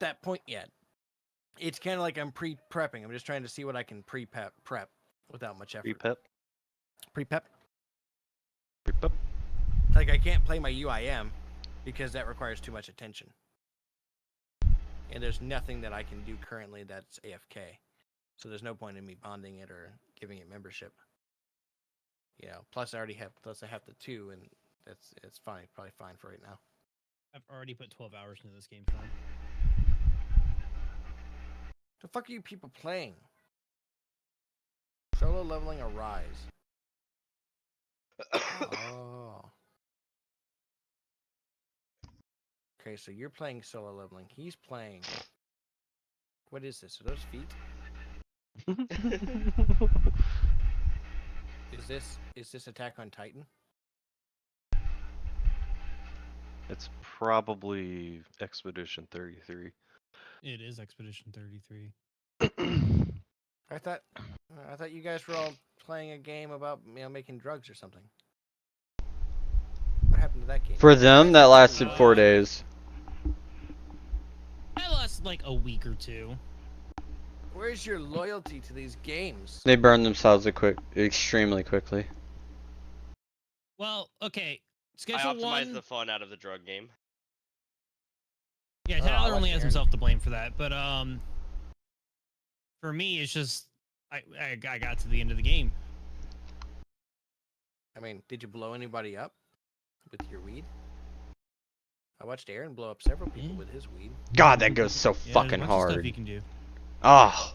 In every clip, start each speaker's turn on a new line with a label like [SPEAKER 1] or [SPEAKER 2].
[SPEAKER 1] that point yet. It's kind of like I'm pre-prepping. I'm just trying to see what I can prep without much effort.
[SPEAKER 2] Pre-pep?
[SPEAKER 1] Pre-pep?
[SPEAKER 2] Pre-pep?
[SPEAKER 1] Like, I can't play my UIM because that requires too much attention. And there's nothing that I can do currently that's AFK. So there's no point in me bonding it or giving it membership. You know, plus I have the 2, and it's fine, probably fine for right now.
[SPEAKER 3] I've already put 12 hours into this game, Sean.
[SPEAKER 1] The fuck are you people playing? Solo leveling Arise. Oh. Okay, so you're playing solo leveling. He's playing. What is this? Are those feet? Is this Attack on Titan?
[SPEAKER 2] It's probably Expedition 33.
[SPEAKER 3] It is Expedition 33.
[SPEAKER 1] I thought you guys were all playing a game about making drugs or something. What happened to that game?
[SPEAKER 4] For them, that lasted 4 days.
[SPEAKER 3] That lasted like a week or 2.
[SPEAKER 1] Where's your loyalty to these games?
[SPEAKER 4] They burn themselves extremely quickly.
[SPEAKER 3] Well, okay.
[SPEAKER 5] I
[SPEAKER 3] Schedule
[SPEAKER 5] optimize
[SPEAKER 3] 1.
[SPEAKER 5] the fun out of the drug game.
[SPEAKER 3] Yeah, Tyler only has himself to blame for that, but for me, it's just I got to the end of the game.
[SPEAKER 1] I mean, did you blow anybody up with your weed? I watched Aaron blow up several people with his weed.
[SPEAKER 4] God, that goes so
[SPEAKER 3] Yeah,
[SPEAKER 4] fucking
[SPEAKER 3] there's a bunch of stuff
[SPEAKER 4] hard.
[SPEAKER 3] you can do.
[SPEAKER 4] Oh.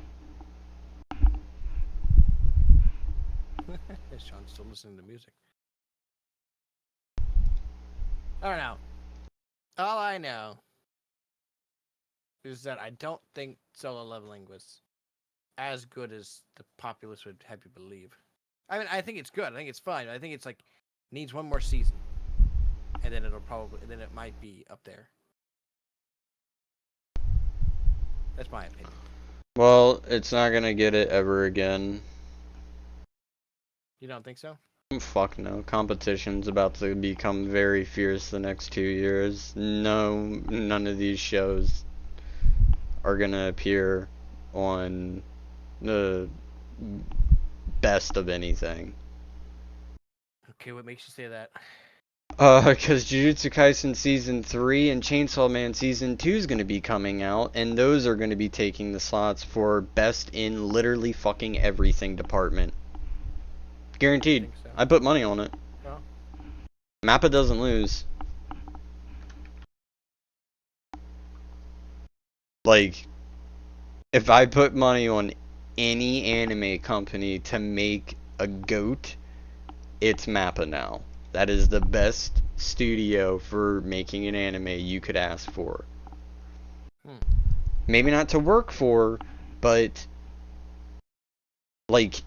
[SPEAKER 1] Sean's still listening to music. I don't know. All I know is that I don't think solo leveling was as good as the populace would have you believe. I mean, I think it's good. I think it's fine. I think it's like needs one more season, and then it might be up there. That's my opinion.
[SPEAKER 4] Well, it's not gonna get it ever again.
[SPEAKER 1] You don't think so?
[SPEAKER 4] Fuck no. Competition's about to become very fierce the next 2 years. No, none of these shows are gonna appear on the best of anything.
[SPEAKER 1] Okay, what makes you say that?
[SPEAKER 4] Because Jujutsu Kaisen Season 3 and Chainsaw Man Season 2 is going to be coming out, and those are going to be taking the slots for best in literally fucking everything department. Guaranteed.
[SPEAKER 1] So.
[SPEAKER 4] I put money on it.
[SPEAKER 1] Oh.
[SPEAKER 4] Mappa doesn't lose. Like, if I put money on any anime company to make a GOAT, it's Mappa now. That is the best studio for making an anime you could ask for. Maybe not to work for, but like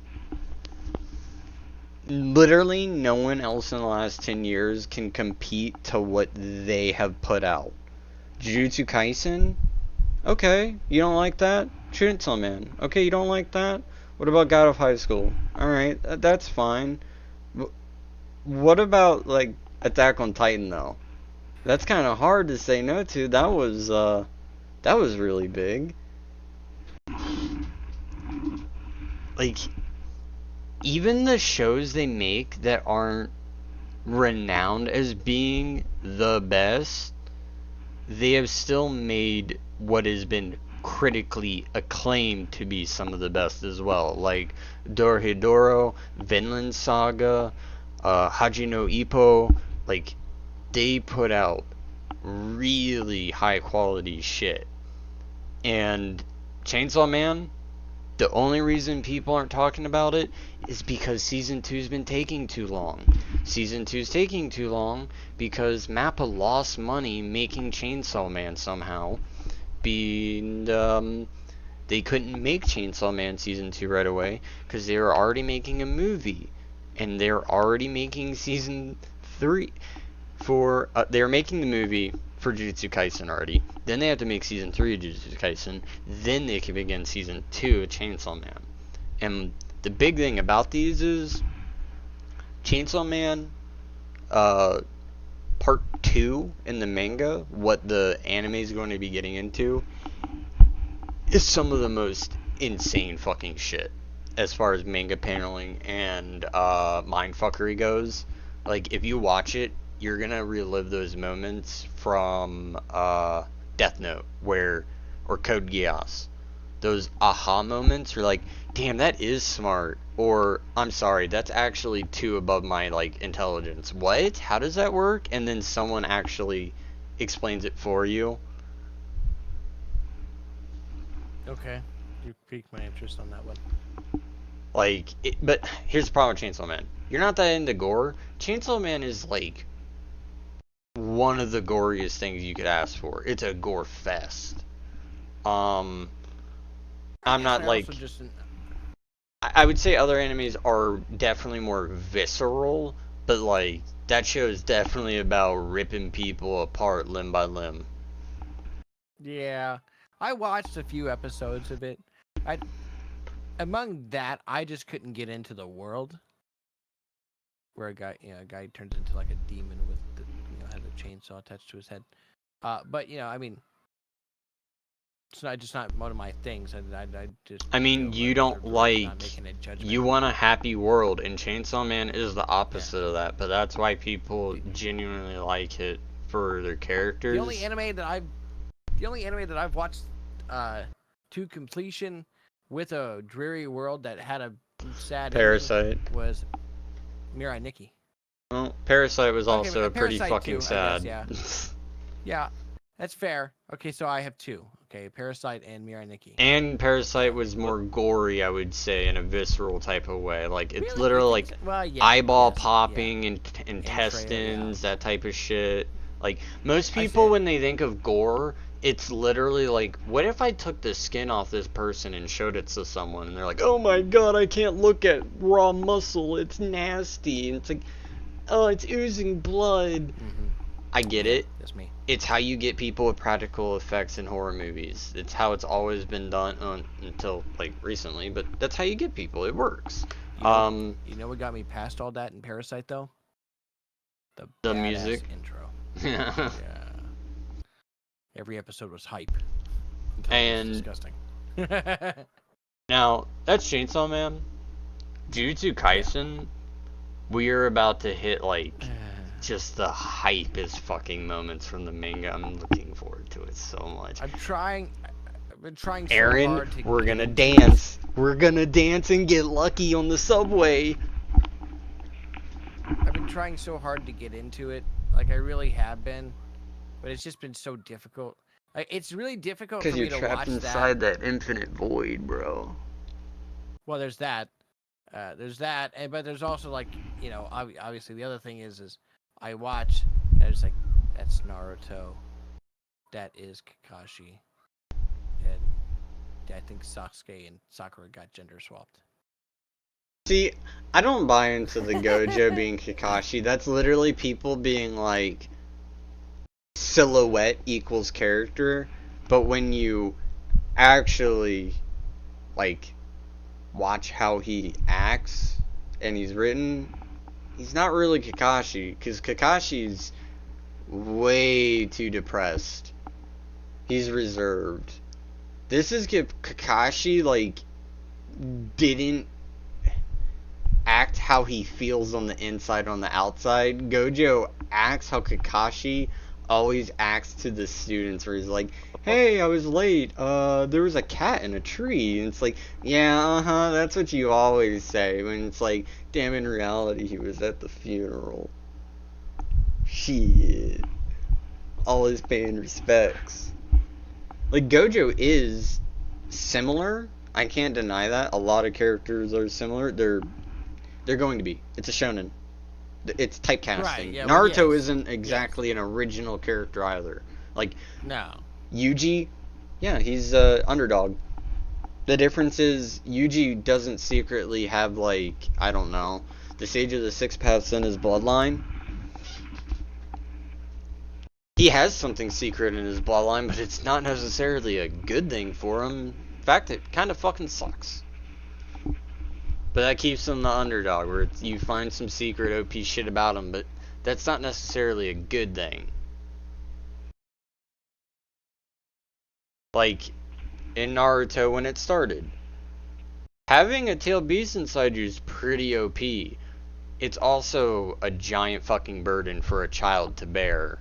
[SPEAKER 4] literally no one else in the last 10 years can compete to what they have put out. Jujutsu Kaisen? Okay, you don't like that? Chainsaw Man. Okay, you don't like that? What about God of High School? Alright, that's fine. What about, like, Attack on Titan, though? That's kind of hard to say no to. That was really big. Like, even the shows they make that aren't renowned as being the best, they have still made what has been critically acclaimed to be some of the best as well. Like, Dorohedoro, Vinland Saga, Haji no Ippo, like, they put out really high quality shit. And Chainsaw Man, the only reason people aren't talking about it is because Season 2's been taking too long. Season 2's taking too long because Mappa lost money making Chainsaw Man somehow. They couldn't make Chainsaw Man Season 2 right away because they were already making a movie. And they're already making Season 3 for... they were making the movie for Jujutsu Kaisen already. Then they have to make Season 3 of Jujutsu Kaisen. Then they can begin Season 2 of Chainsaw Man. And the big thing about these is... Chainsaw Man... Part 2 in the manga, what the anime is going to be getting into, is some of the most insane fucking shit as far as manga paneling and mindfuckery goes. Like, if you watch it, you're gonna relive those moments from Death Note, or Code Geass. Those aha moments are like, damn, that is smart. Or, I'm sorry, that's actually too above my, like, intelligence. What? How does that work? And then someone actually explains it for you.
[SPEAKER 1] Okay, you piqued my interest on that one.
[SPEAKER 4] Like, but here's the problem with Chainsaw Man. You're not that into gore. Chainsaw Man is, like, one of the goriest things you could ask for. It's a gore fest. I'm not, like... I would say other animes are definitely more visceral, but, like, that show is definitely about ripping people apart limb by limb.
[SPEAKER 1] Yeah, I watched a few episodes of it. Among that, I just couldn't get into the world where a guy turns into like a demon with has a chainsaw attached to his head. But I mean, it's not one of my things. I just.
[SPEAKER 4] I mean, you don't like. You want a happy world, and Chainsaw Man is the opposite of that. But that's why people genuinely like it for their characters.
[SPEAKER 1] The only anime that I've watched to completion with a dreary world that had a sad
[SPEAKER 4] Parasite
[SPEAKER 1] was Mirai Nikki.
[SPEAKER 4] Well, Parasite was also pretty
[SPEAKER 1] Parasite
[SPEAKER 4] fucking
[SPEAKER 1] too,
[SPEAKER 4] sad.
[SPEAKER 1] Guess, yeah, that's fair. Okay, so I have two. Okay, Parasite and Mirai Nikki.
[SPEAKER 4] And Parasite was more gory, I would say, in a visceral type of way. Like, it's
[SPEAKER 1] Really?
[SPEAKER 4] literally like eyeball popping and intestines, that type of shit. Like, most people, when they think of gore, it's literally like, what if I took the skin off this person and showed it to someone, and they're like, oh my god, I can't look at raw muscle, it's nasty. And it's like, oh, it's oozing blood.
[SPEAKER 1] Mm-hmm.
[SPEAKER 4] I get it.
[SPEAKER 1] That's me.
[SPEAKER 4] It's how you get people with practical effects in horror movies. It's how it's always been done until, like, recently, but that's how you get people. It works.
[SPEAKER 1] You know what got me past all that in Parasite, though? The
[SPEAKER 4] music
[SPEAKER 1] intro.
[SPEAKER 4] Yeah.
[SPEAKER 1] Every episode was hype.
[SPEAKER 4] And
[SPEAKER 1] it was disgusting.
[SPEAKER 4] Now, that's Chainsaw Man. Jujutsu Kaisen, we are about to hit, like, just the hypest fucking moments from the manga. I'm looking forward to it so much.
[SPEAKER 1] I've been trying so
[SPEAKER 4] Aaron,
[SPEAKER 1] hard to
[SPEAKER 4] we're gonna dance. We're gonna dance and get lucky on the subway.
[SPEAKER 1] I've been trying so hard to get into it. Like, I really have been. But it's just been so difficult. Like, it's really difficult for me to watch that.
[SPEAKER 4] Because you're trapped inside that infinite void, bro.
[SPEAKER 1] Well, there's that. But there's also, like, obviously the other thing is I watch, and it's like, that's Naruto. That is Kakashi. And I think Sasuke and Sakura got gender swapped.
[SPEAKER 4] See, I don't buy into the Gojo being Kakashi. That's literally people being like, silhouette equals character. But when you actually, like, watch how he acts and he's written, he's not really Kakashi, because Kakashi's way too depressed. He's reserved. This is Kakashi, like, didn't act how he feels on the inside on the outside. Gojo acts how Kakashi always acts to the students, where he's like, hey, I was late, there was a cat in a tree, and it's like, yeah, that's what you always say, when it's like, damn, in reality, he was at the funeral. Shit. All his paying respects. Like, Gojo is similar, I can't deny that, a lot of characters are similar, they're going to be, it's a shonen. It's typecasting.
[SPEAKER 1] Right, yeah,
[SPEAKER 4] Naruto isn't exactly an original character either. Like,
[SPEAKER 1] no.
[SPEAKER 4] Yuji, yeah, he's underdog. The difference is Yuji doesn't secretly have, like, I don't know, the Sage of the Six Paths in his bloodline. He has something secret in his bloodline, but it's not necessarily a good thing for him. In fact, it kind of fucking sucks. But that keeps him the underdog, where you find some secret OP shit about him, but that's not necessarily a good thing. Like, in Naruto when it started. Having a tail beast inside you is pretty OP. It's also a giant fucking burden for a child to bear.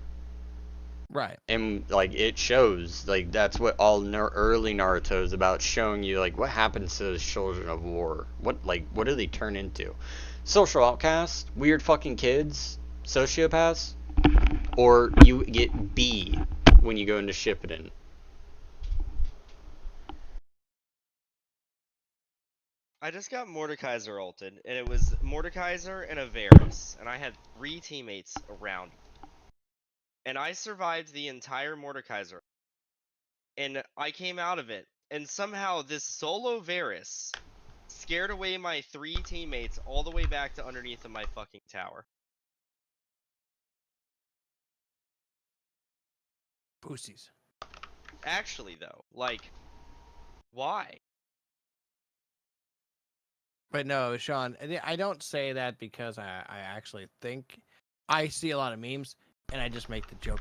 [SPEAKER 1] Right.
[SPEAKER 4] And like it shows, like that's what all early Naruto is about, showing you like what happens to those children of war. What do they turn into? Social outcasts, weird fucking kids, sociopaths, or you get B when you go into Shippuden.
[SPEAKER 5] I just got Mordekaiser ulted, and it was Mordekaiser and a Varus, and I had 3 teammates around me. And I survived the entire Mordekaiser. And I came out of it, and somehow this solo Varus scared away my 3 teammates all the way back to underneath of my fucking tower.
[SPEAKER 1] Pussies.
[SPEAKER 5] Actually, though, like, why?
[SPEAKER 1] But no, Sean, I don't say that because I actually think I see a lot of memes and I just make the joke.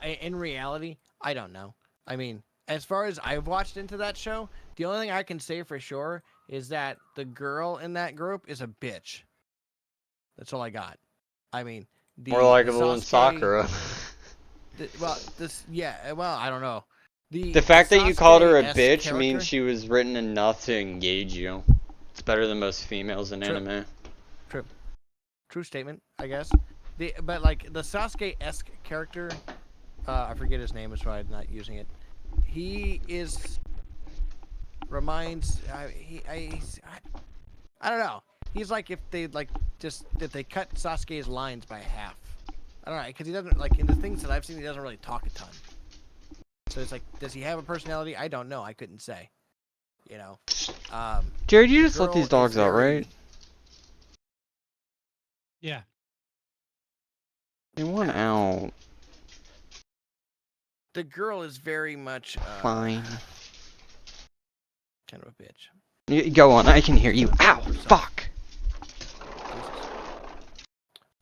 [SPEAKER 1] In reality, I don't know. I mean, as far as I've watched into that show, the only thing I can say for sure is that the girl in that group is a bitch. That's all I got. I mean,
[SPEAKER 4] More likable than
[SPEAKER 1] Sasuke,
[SPEAKER 4] Sakura.
[SPEAKER 1] I don't know.
[SPEAKER 4] The fact that you called her a
[SPEAKER 1] Sasuke-esque
[SPEAKER 4] bitch
[SPEAKER 1] character,
[SPEAKER 4] means she was written enough to engage you. It's better than most females in
[SPEAKER 1] True.
[SPEAKER 4] anime.
[SPEAKER 1] True statement, I guess. But like the Sasuke-esque character, I forget his name, so I'm not using it. He reminds I don't know. He's like if they cut Sasuke's lines by half. I don't know, because he doesn't, like, in the things that I've seen, he doesn't really talk a ton. So it's like, does he have a personality? I don't know. I couldn't say. You know.
[SPEAKER 4] Jared, you just let
[SPEAKER 1] girl
[SPEAKER 4] these dogs
[SPEAKER 1] is
[SPEAKER 4] out,
[SPEAKER 1] very-
[SPEAKER 4] right?
[SPEAKER 3] Yeah.
[SPEAKER 4] They want out.
[SPEAKER 1] The girl is very much
[SPEAKER 4] Fine.
[SPEAKER 1] kind of a bitch.
[SPEAKER 4] Go on, I can hear you. Ow! Fuck!
[SPEAKER 1] Jesus.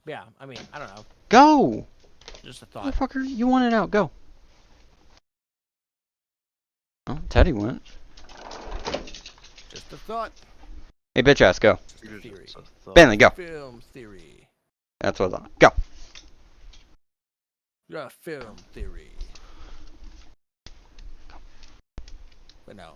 [SPEAKER 1] Yeah, I mean, I don't know.
[SPEAKER 4] Go!
[SPEAKER 1] Just a thought.
[SPEAKER 4] Motherfucker, you want it out, go. Oh, Teddy went.
[SPEAKER 1] Just a thought.
[SPEAKER 4] Hey, bitch ass, go.
[SPEAKER 1] Theory.
[SPEAKER 4] Bentley, go.
[SPEAKER 1] Film theory.
[SPEAKER 4] That's what I thought. Go.
[SPEAKER 1] Yeah, film theory. But no,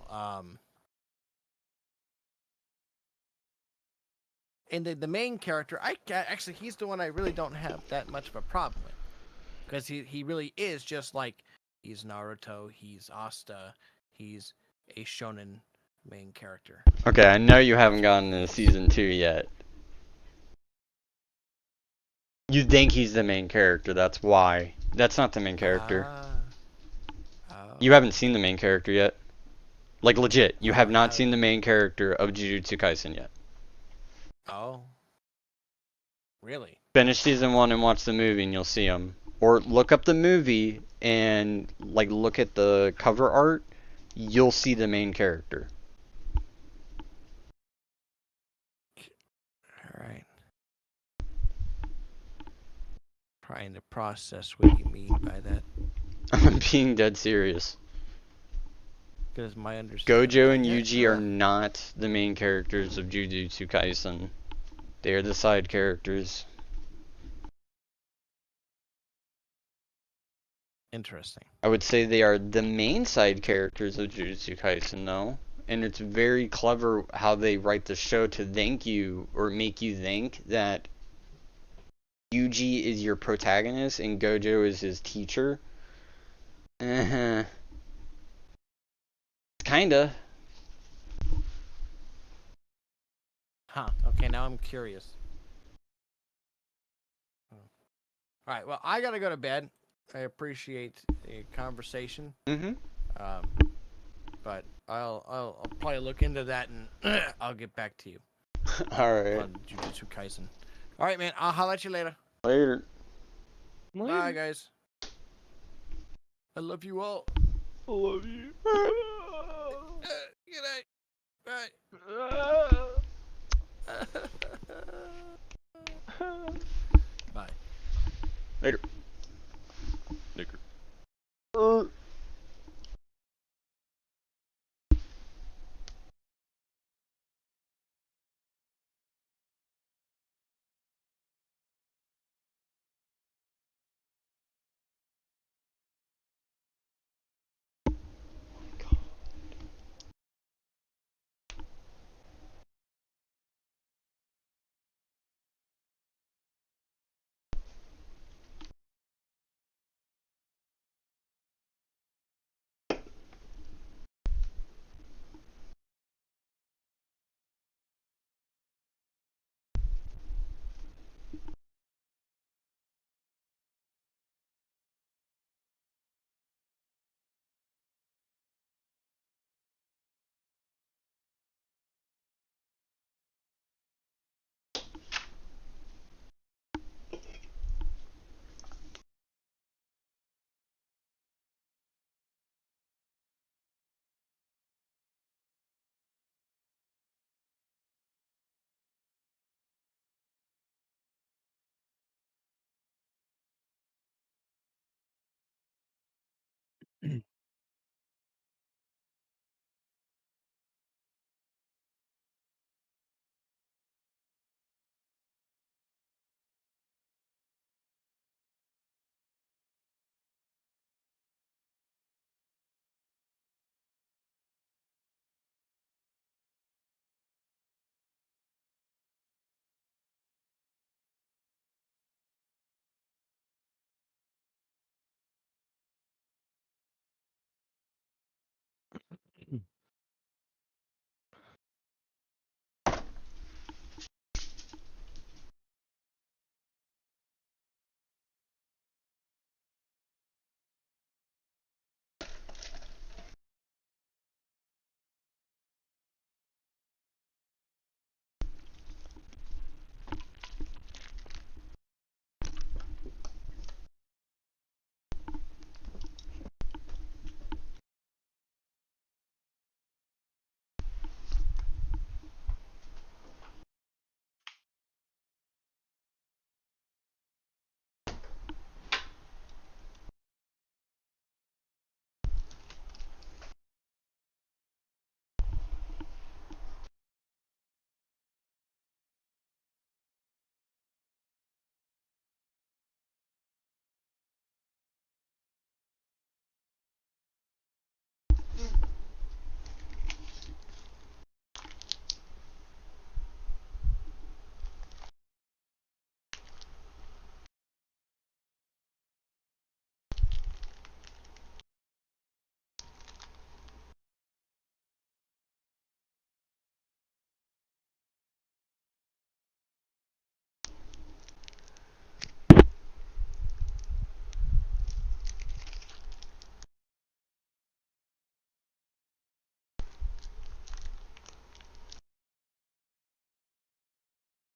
[SPEAKER 1] and the main character, actually, he's the one I really don't have that much of a problem with, because he really is just like, he's Naruto, he's Asta, he's a shonen main character.
[SPEAKER 4] Okay, I know you haven't gotten to season 2 yet. You think he's the main character, that's why. That's not the main character. You haven't seen the main character yet. Like, legit, you have not seen the main character of Jujutsu Kaisen yet.
[SPEAKER 1] Oh. Really?
[SPEAKER 4] Finish season 1 and watch the movie and you'll see him. Or look up the movie and, like, look at the cover art. You'll see the main character.
[SPEAKER 1] Alright. Trying to process what you mean by that.
[SPEAKER 4] I'm being dead serious.
[SPEAKER 1] Because my understanding.
[SPEAKER 4] Gojo and Yuji are not the main characters of Jujutsu Kaisen. They are the side characters.
[SPEAKER 1] Interesting.
[SPEAKER 4] I would say they are the main side characters of Jujutsu Kaisen, though. And it's very clever how they write the show to thank you, or make you think that Yuji is your protagonist and Gojo is his teacher. Kinda.
[SPEAKER 1] Huh. Okay, now I'm curious. Alright, well, I gotta go to bed. I appreciate the conversation. But I'll probably look into that and I'll get back to you
[SPEAKER 4] Alright.
[SPEAKER 1] on Jujutsu Kaisen. Alright, man. I'll holler at you later.
[SPEAKER 4] Later.
[SPEAKER 1] Bye, guys. I love you all.
[SPEAKER 2] I love you.
[SPEAKER 1] Good night. Bye. Bye.
[SPEAKER 4] Later.
[SPEAKER 2] Nigger.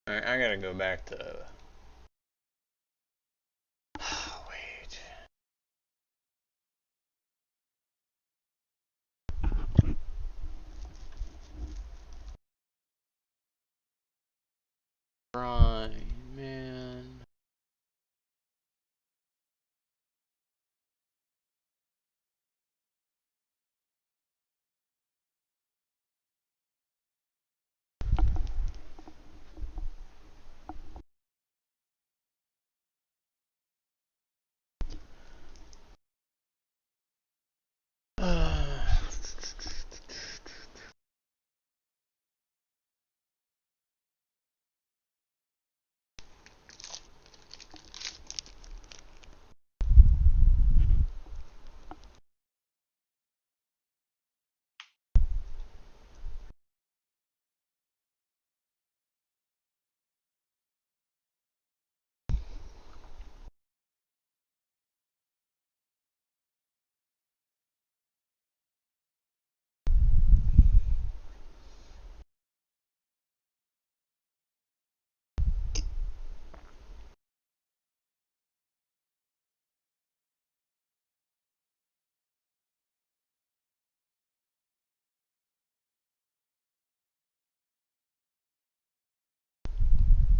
[SPEAKER 4] Alright, I gotta go back to. Wait. Right, man.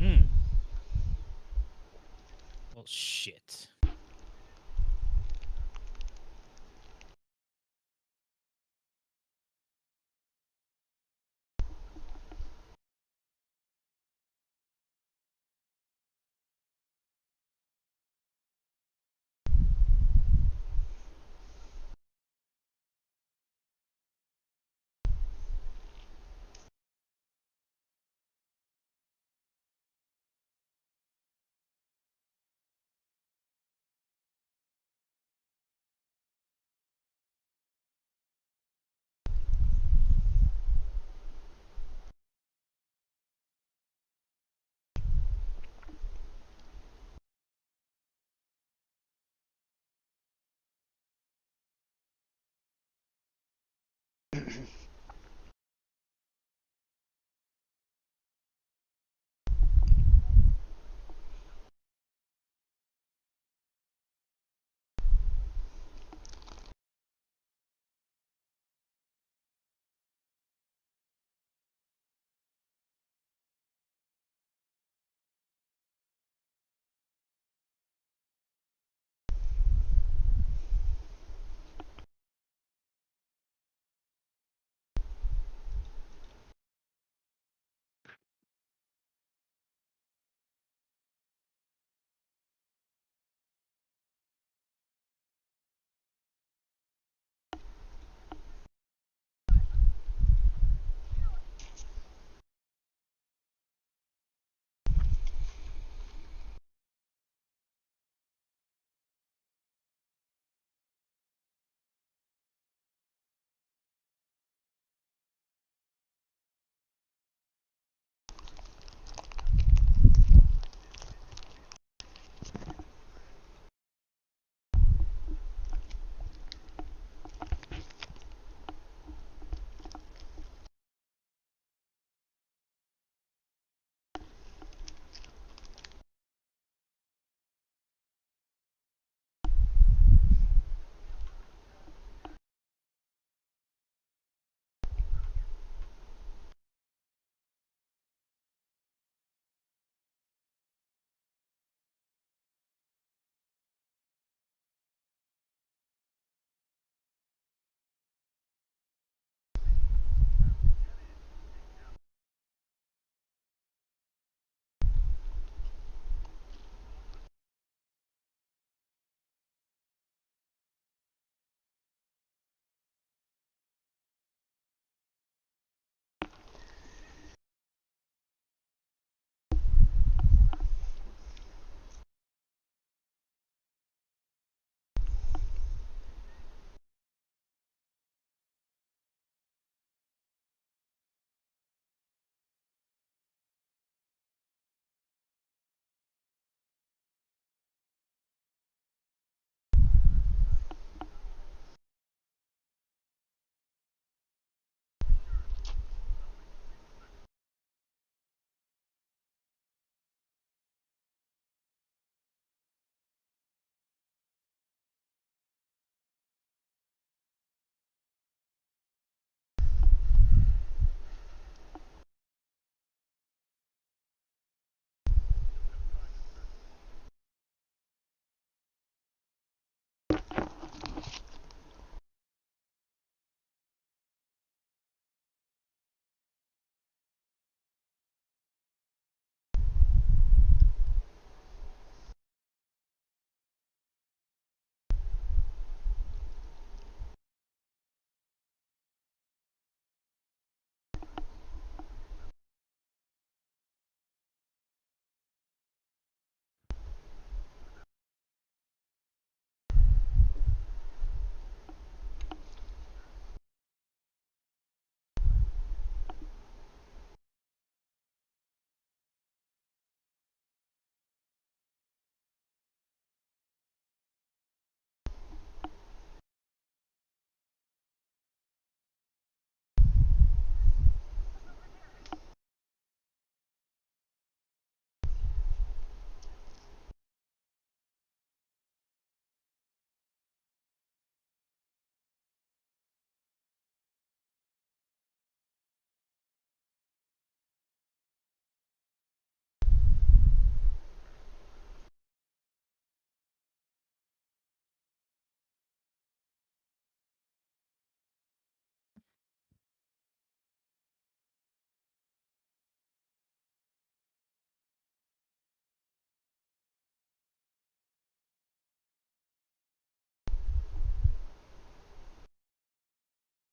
[SPEAKER 3] Hmm. Well, shit.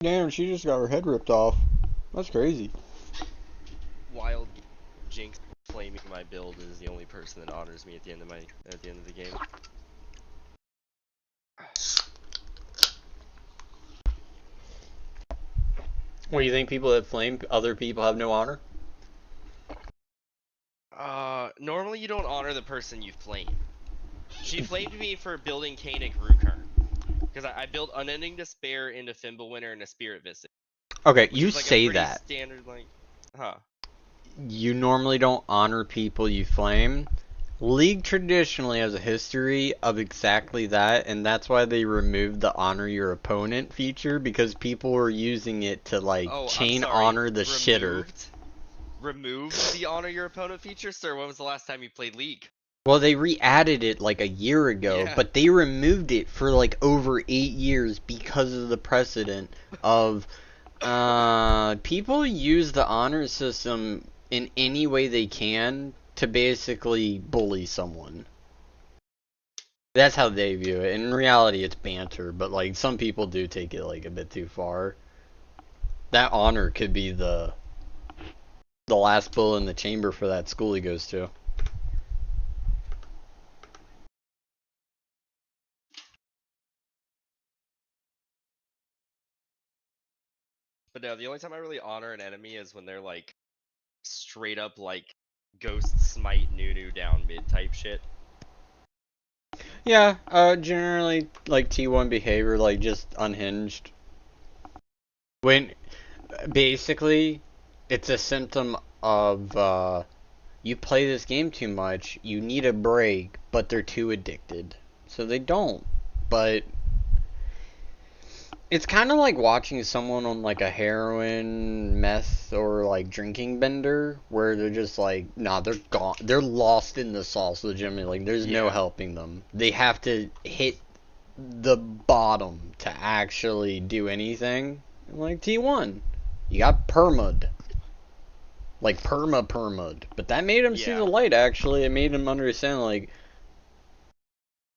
[SPEAKER 4] Damn, she just got her head ripped off. That's crazy.
[SPEAKER 5] Wild Jinx flaming my build is the only person that honors me at the end of the game.
[SPEAKER 4] What do you think? People that flame other people have no honor?
[SPEAKER 5] Normally you don't honor the person you flame. She flamed me for building Kainic Rukern. Because I built Unending Despair into Fimbulwinter and a Spirit Visit.
[SPEAKER 4] Okay,
[SPEAKER 5] Which
[SPEAKER 4] you
[SPEAKER 5] is like
[SPEAKER 4] say
[SPEAKER 5] a pretty
[SPEAKER 4] that.
[SPEAKER 5] standard, like, huh.
[SPEAKER 4] You normally don't honor people you flame. League traditionally has a history of exactly that, and that's why they removed the honor your opponent feature, because people were using it to like
[SPEAKER 5] Oh,
[SPEAKER 4] chain
[SPEAKER 5] I'm sorry.
[SPEAKER 4] honor the shitter.
[SPEAKER 5] Removed the honor your opponent feature, sir? When was the last time you played League?
[SPEAKER 4] Well, they re-added it like a year ago,
[SPEAKER 5] Yeah.
[SPEAKER 4] but they removed it for like over 8 years because of the precedent of people use the honor system in any way they can to basically bully someone. That's how they view it. In reality, it's banter, but like some people do take it like a bit too far. That honor could be the last bull in the chamber for that school he goes to.
[SPEAKER 5] But no, the only time I really honor an enemy is when they're like straight up like Ghost Smite Nunu down mid type shit.
[SPEAKER 4] Yeah, generally like T1 behavior, like just unhinged. When basically it's a symptom of you play this game too much, you need a break, but they're too addicted. So they don't. But it's kind of like watching someone on like a heroin, meth, or like drinking bender, where they're just like, nah, they're gone. They're lost in the sauce, legitimately. Like, there's no helping them. They have to hit the bottom to actually do anything. Like T1, you got permud. Like permud. But that made him see the light, actually. It made him understand, like,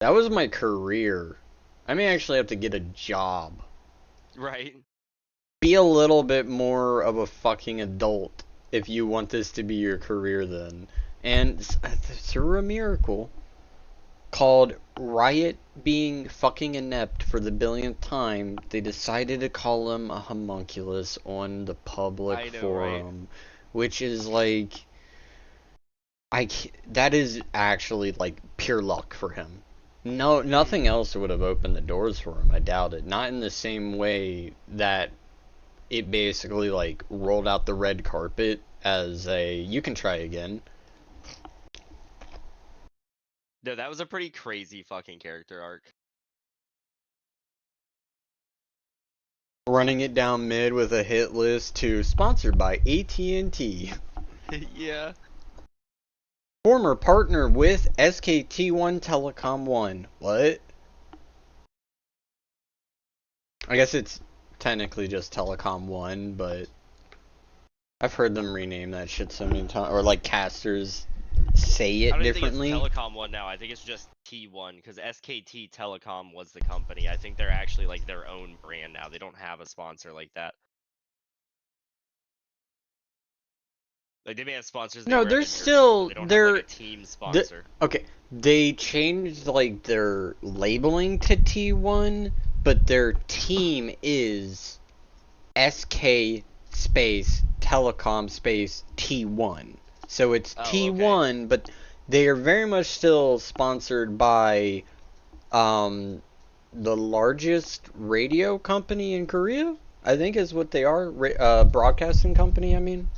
[SPEAKER 4] that was my career. I may actually have to get a job.
[SPEAKER 5] Right.
[SPEAKER 4] Be a little bit more of a fucking adult if you want this to be your career then. And through a miracle called Riot being fucking inept for the billionth time, they decided to call him a homunculus on the public forum. Right? Which is like, that is actually like pure luck for him. No, nothing else would have opened the doors for him, I doubt it. Not in the same way that it basically like rolled out the red carpet as a, you can try again.
[SPEAKER 5] No, that was a pretty crazy fucking character arc.
[SPEAKER 4] Running it down mid with a hit list to sponsored by AT&T.
[SPEAKER 5] Yeah.
[SPEAKER 4] Former partner with SKT1 Telecom 1. What? I guess it's technically just Telecom 1, but I've heard them rename that shit so many times, or like casters say it differently.
[SPEAKER 5] I don't think it's Telecom 1 now. I think it's just T1 because SKT Telecom was the company. I think they're actually like their own brand now. They don't have a sponsor like that. Like they may have sponsors.
[SPEAKER 4] No, they're still
[SPEAKER 5] they don't have like a team sponsor.
[SPEAKER 4] Okay, they changed like their labeling to T1, but their team is SK space Telecom space T1. So it's T1, okay. But they are very much still sponsored by the largest radio company in Korea. I think is what they are. Broadcasting company, I mean.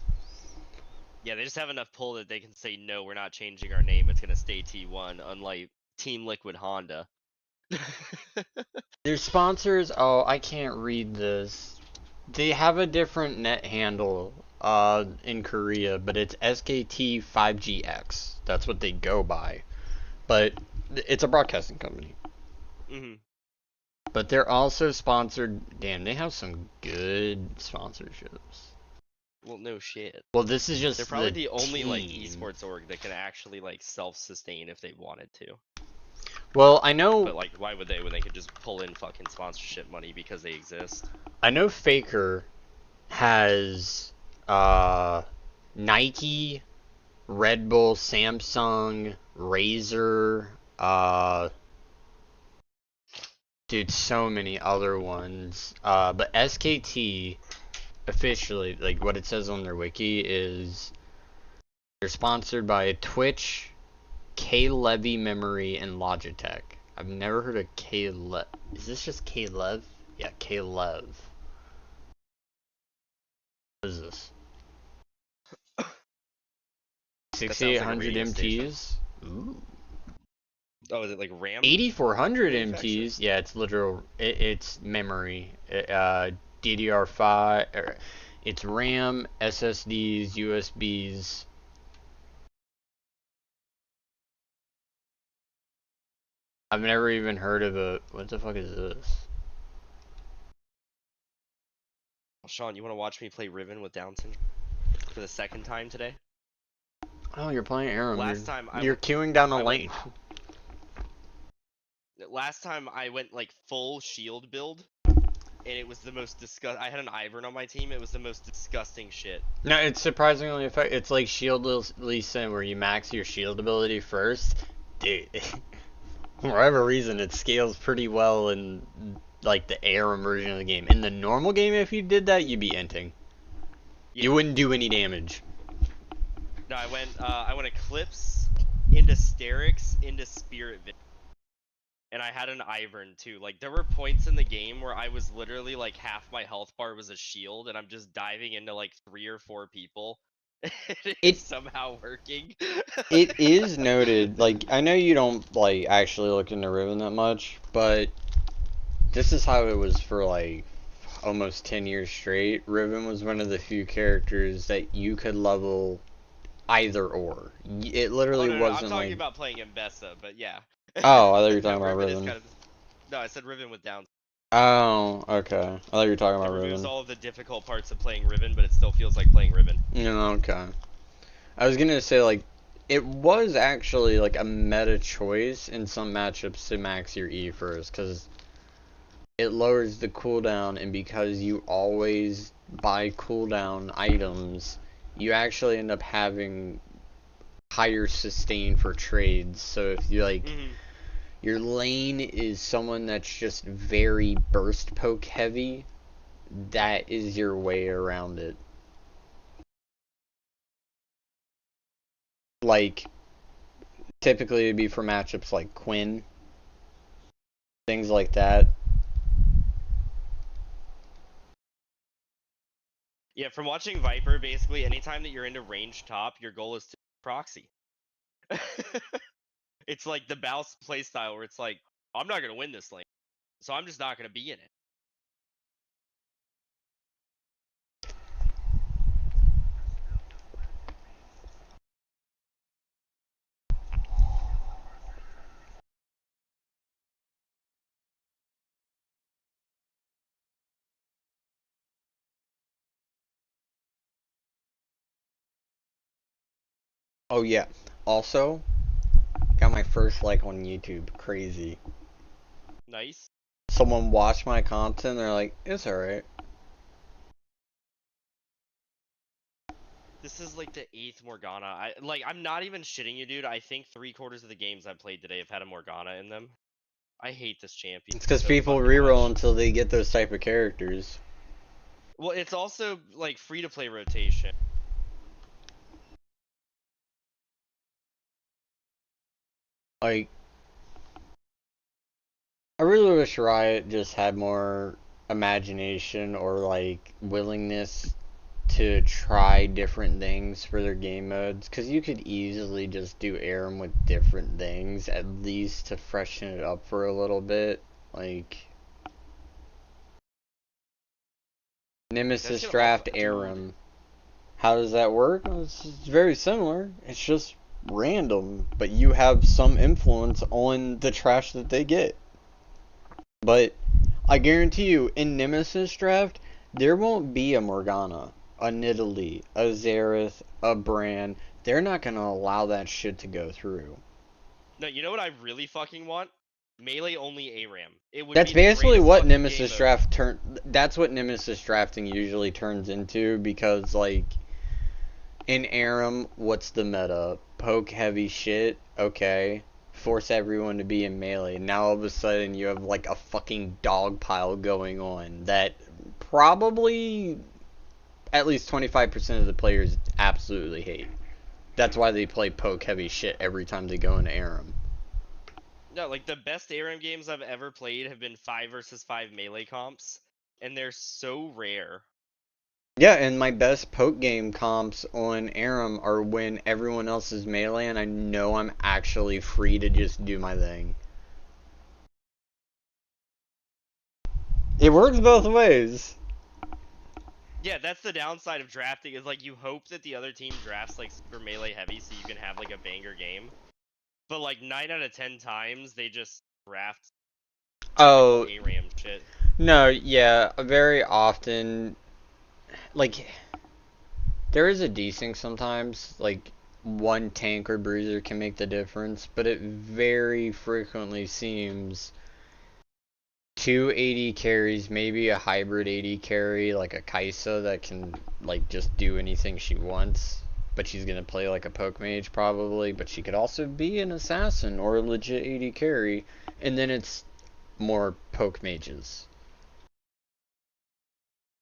[SPEAKER 5] Yeah, they just have enough pull that they can say, no, we're not changing our name. It's going to stay T1, unlike Team Liquid Honda.
[SPEAKER 4] Their sponsors, oh, I can't read this. They have a different net handle in Korea, but it's SKT 5GX. That's what they go by. But it's a broadcasting company.
[SPEAKER 5] Mm-hmm.
[SPEAKER 4] But they're also sponsored. Damn, they have some good sponsorships.
[SPEAKER 5] Well, no shit.
[SPEAKER 4] Well, this is just
[SPEAKER 5] they're probably the only
[SPEAKER 4] team.
[SPEAKER 5] like esports org that can actually like self-sustain if they wanted to.
[SPEAKER 4] Well, I know.
[SPEAKER 5] But like, why would they when they could just pull in fucking sponsorship money because they exist?
[SPEAKER 4] I know Faker has Nike, Red Bull, Samsung, Razer, dude, so many other ones. But SKT officially, like what it says on their wiki is they're sponsored by Twitch, K-Levy Memory, and Logitech. I've never heard of K-Lev. Is this just K-Lev? Yeah, K-Lev. What is this?
[SPEAKER 5] That sounds like a
[SPEAKER 4] 6800
[SPEAKER 5] radio station.
[SPEAKER 4] MTs? Ooh.
[SPEAKER 5] Oh, is it like RAM?
[SPEAKER 4] 8400
[SPEAKER 5] manufacturer?
[SPEAKER 4] MTs? Yeah, it's literal. It's memory. DDR5. It's RAM, SSDs, USBs. I've never even heard of a. What the fuck is this?
[SPEAKER 5] Sean, you want to watch me play Riven with Down syndrome for the second time today?
[SPEAKER 4] Oh, you're playing Aram.
[SPEAKER 5] Last time
[SPEAKER 4] You're queuing down a
[SPEAKER 5] I went-
[SPEAKER 4] lane.
[SPEAKER 5] Last time I went like full shield build, and it was the most I had an Ivern on my team. It was the most disgusting shit.
[SPEAKER 4] No, it's surprisingly effective. It's like Shield Lee Sin, where you max your shield ability first. Dude, for whatever reason, it scales pretty well in like the Aram version of the game. In the normal game, if you did that, you'd be inting.
[SPEAKER 5] Yeah.
[SPEAKER 4] You wouldn't do any damage.
[SPEAKER 5] No, I went Eclipse into Sterix into Spirit Vision. And I had an Ivern too. Like there were points in the game where I was literally like half my health bar was a shield, and I'm just diving into like 3 or 4 people. It's somehow working.
[SPEAKER 4] It is noted. Like I know you don't like actually look into Riven that much, but this is how it was for like almost 10 years straight. Riven was one of the few characters that you could level either or. It literally
[SPEAKER 5] no,
[SPEAKER 4] wasn't
[SPEAKER 5] I'm talking
[SPEAKER 4] like.
[SPEAKER 5] about playing Mbessa, but yeah.
[SPEAKER 4] Oh, I thought you were
[SPEAKER 5] No,
[SPEAKER 4] talking about Riven.
[SPEAKER 5] is kind of... No, I said Riven with Down.
[SPEAKER 4] Oh, okay. I thought you were talking about
[SPEAKER 5] It removes
[SPEAKER 4] Riven.
[SPEAKER 5] all of the difficult parts of playing Riven, but it still feels like playing Riven.
[SPEAKER 4] Yeah, okay. I was gonna say, like, it was actually, like, a meta choice in some matchups to max your E first, because it lowers the cooldown, and because you always buy cooldown items, you actually end up having higher sustain for trades. So if you, like, your lane is someone that's just very burst poke heavy, that is your way around it. Like, typically it'd be for matchups like Quinn, things like that.
[SPEAKER 5] Yeah, from watching Viper, basically, anytime that you're into range top, your goal is to proxy. It's like the Baus playstyle where it's like, I'm not going to win this lane, so I'm just not going to be in it.
[SPEAKER 4] Oh yeah. Also, got my first like on YouTube. Crazy.
[SPEAKER 5] Nice.
[SPEAKER 4] Someone watched my content, they're like, it's alright.
[SPEAKER 5] This is like the 8th Morgana. I'm not even shitting you, dude. I think 3/4 of the games I played today have had a Morgana in them. I hate this champion.
[SPEAKER 4] It's because
[SPEAKER 5] so
[SPEAKER 4] people
[SPEAKER 5] fucking
[SPEAKER 4] reroll
[SPEAKER 5] much.
[SPEAKER 4] until they get those type of characters.
[SPEAKER 5] Well, it's also like free to play rotation.
[SPEAKER 4] Like, I really wish Riot just had more imagination or like willingness to try different things for their game modes, because you could easily just do Aram with different things, at least to freshen it up for a little bit. Like, Nemesis Draft Aram. How does that work? Well, it's very similar. It's just random, but you have some influence on the trash that they get. But I guarantee you, in Nemesis Draft, there won't be a Morgana, a Nidalee, a Xerath, a Bran. They're not going to allow that shit to go through.
[SPEAKER 5] No, you know what I really fucking want? melee only ARAM. It would
[SPEAKER 4] That's
[SPEAKER 5] be the
[SPEAKER 4] basically
[SPEAKER 5] greatest
[SPEAKER 4] what
[SPEAKER 5] fucking
[SPEAKER 4] Nemesis
[SPEAKER 5] game
[SPEAKER 4] draft that's what Nemesis drafting usually turns into, because like in Aram, what's the meta? Poke heavy shit, okay. Force everyone to be in melee. Now all of a sudden you have like a fucking dog pile going on that probably at least 25% of the players absolutely hate. That's why they play poke heavy shit every time they go into Aram.
[SPEAKER 5] No, like the best ARAM games I've ever played have been 5 versus 5 melee comps, and they're so rare.
[SPEAKER 4] Yeah, and my best poke game comps on Aram are when everyone else is melee and I know I'm actually free to just do my thing. It works both ways.
[SPEAKER 5] Yeah, that's the downside of drafting, is like you hope that the other team drafts like super melee heavy so you can have like a banger game. But like 9 out of 10 times they just draft
[SPEAKER 4] Oh,
[SPEAKER 5] ARAM shit.
[SPEAKER 4] no, yeah, very often, like, there is a desync sometimes, like, one tank or bruiser can make the difference, but it very frequently seems 2 AD carries, maybe a hybrid AD carry, like a Kaisa that can, like, just do anything she wants, but she's gonna play like a poke mage probably, but she could also be an assassin or a legit AD carry, and then it's more poke mages.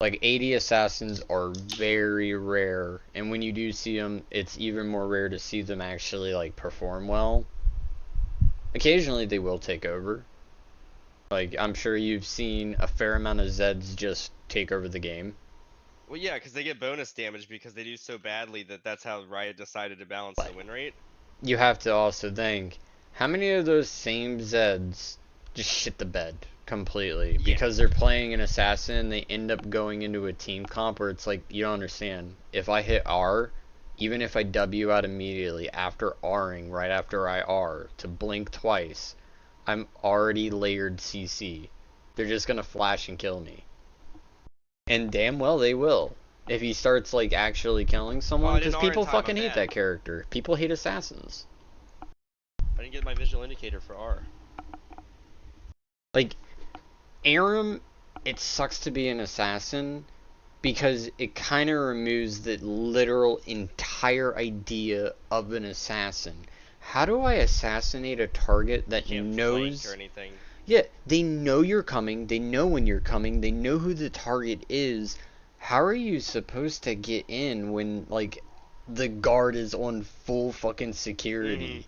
[SPEAKER 4] Like, AD assassins are very rare, and when you do see them, it's even more rare to see them actually, like, perform well. Occasionally they will take over. Like, I'm sure you've seen a fair amount of Zeds just take over the game.
[SPEAKER 5] Well, yeah, because they get bonus damage because they do so badly that's how Riot decided to balance the win rate.
[SPEAKER 4] You have to also think, how many of those same Zeds just shit the bed completely?
[SPEAKER 5] Yeah.
[SPEAKER 4] Because they're playing an assassin, they end up going into a team comp where it's like, you don't understand. If I hit R, even if I W out immediately after Ring right after I R to blink twice, I'm already layered CC. They're just gonna flash and kill me. And damn well they will. If he starts like actually killing someone,
[SPEAKER 5] I didn't
[SPEAKER 4] because
[SPEAKER 5] R in
[SPEAKER 4] people
[SPEAKER 5] time,
[SPEAKER 4] fucking
[SPEAKER 5] I'm
[SPEAKER 4] hate
[SPEAKER 5] bad.
[SPEAKER 4] that character. People hate assassins.
[SPEAKER 5] I didn't get my visual indicator for R.
[SPEAKER 4] Like, Aram, it sucks to be an assassin because it kind of removes the literal entire idea of an assassin. How do I assassinate a target that
[SPEAKER 5] You can't
[SPEAKER 4] knows...
[SPEAKER 5] flank or anything.
[SPEAKER 4] Yeah, they know you're coming, they know when you're coming, they know who the target is. How are you supposed to get in when, like, the guard is on full fucking security?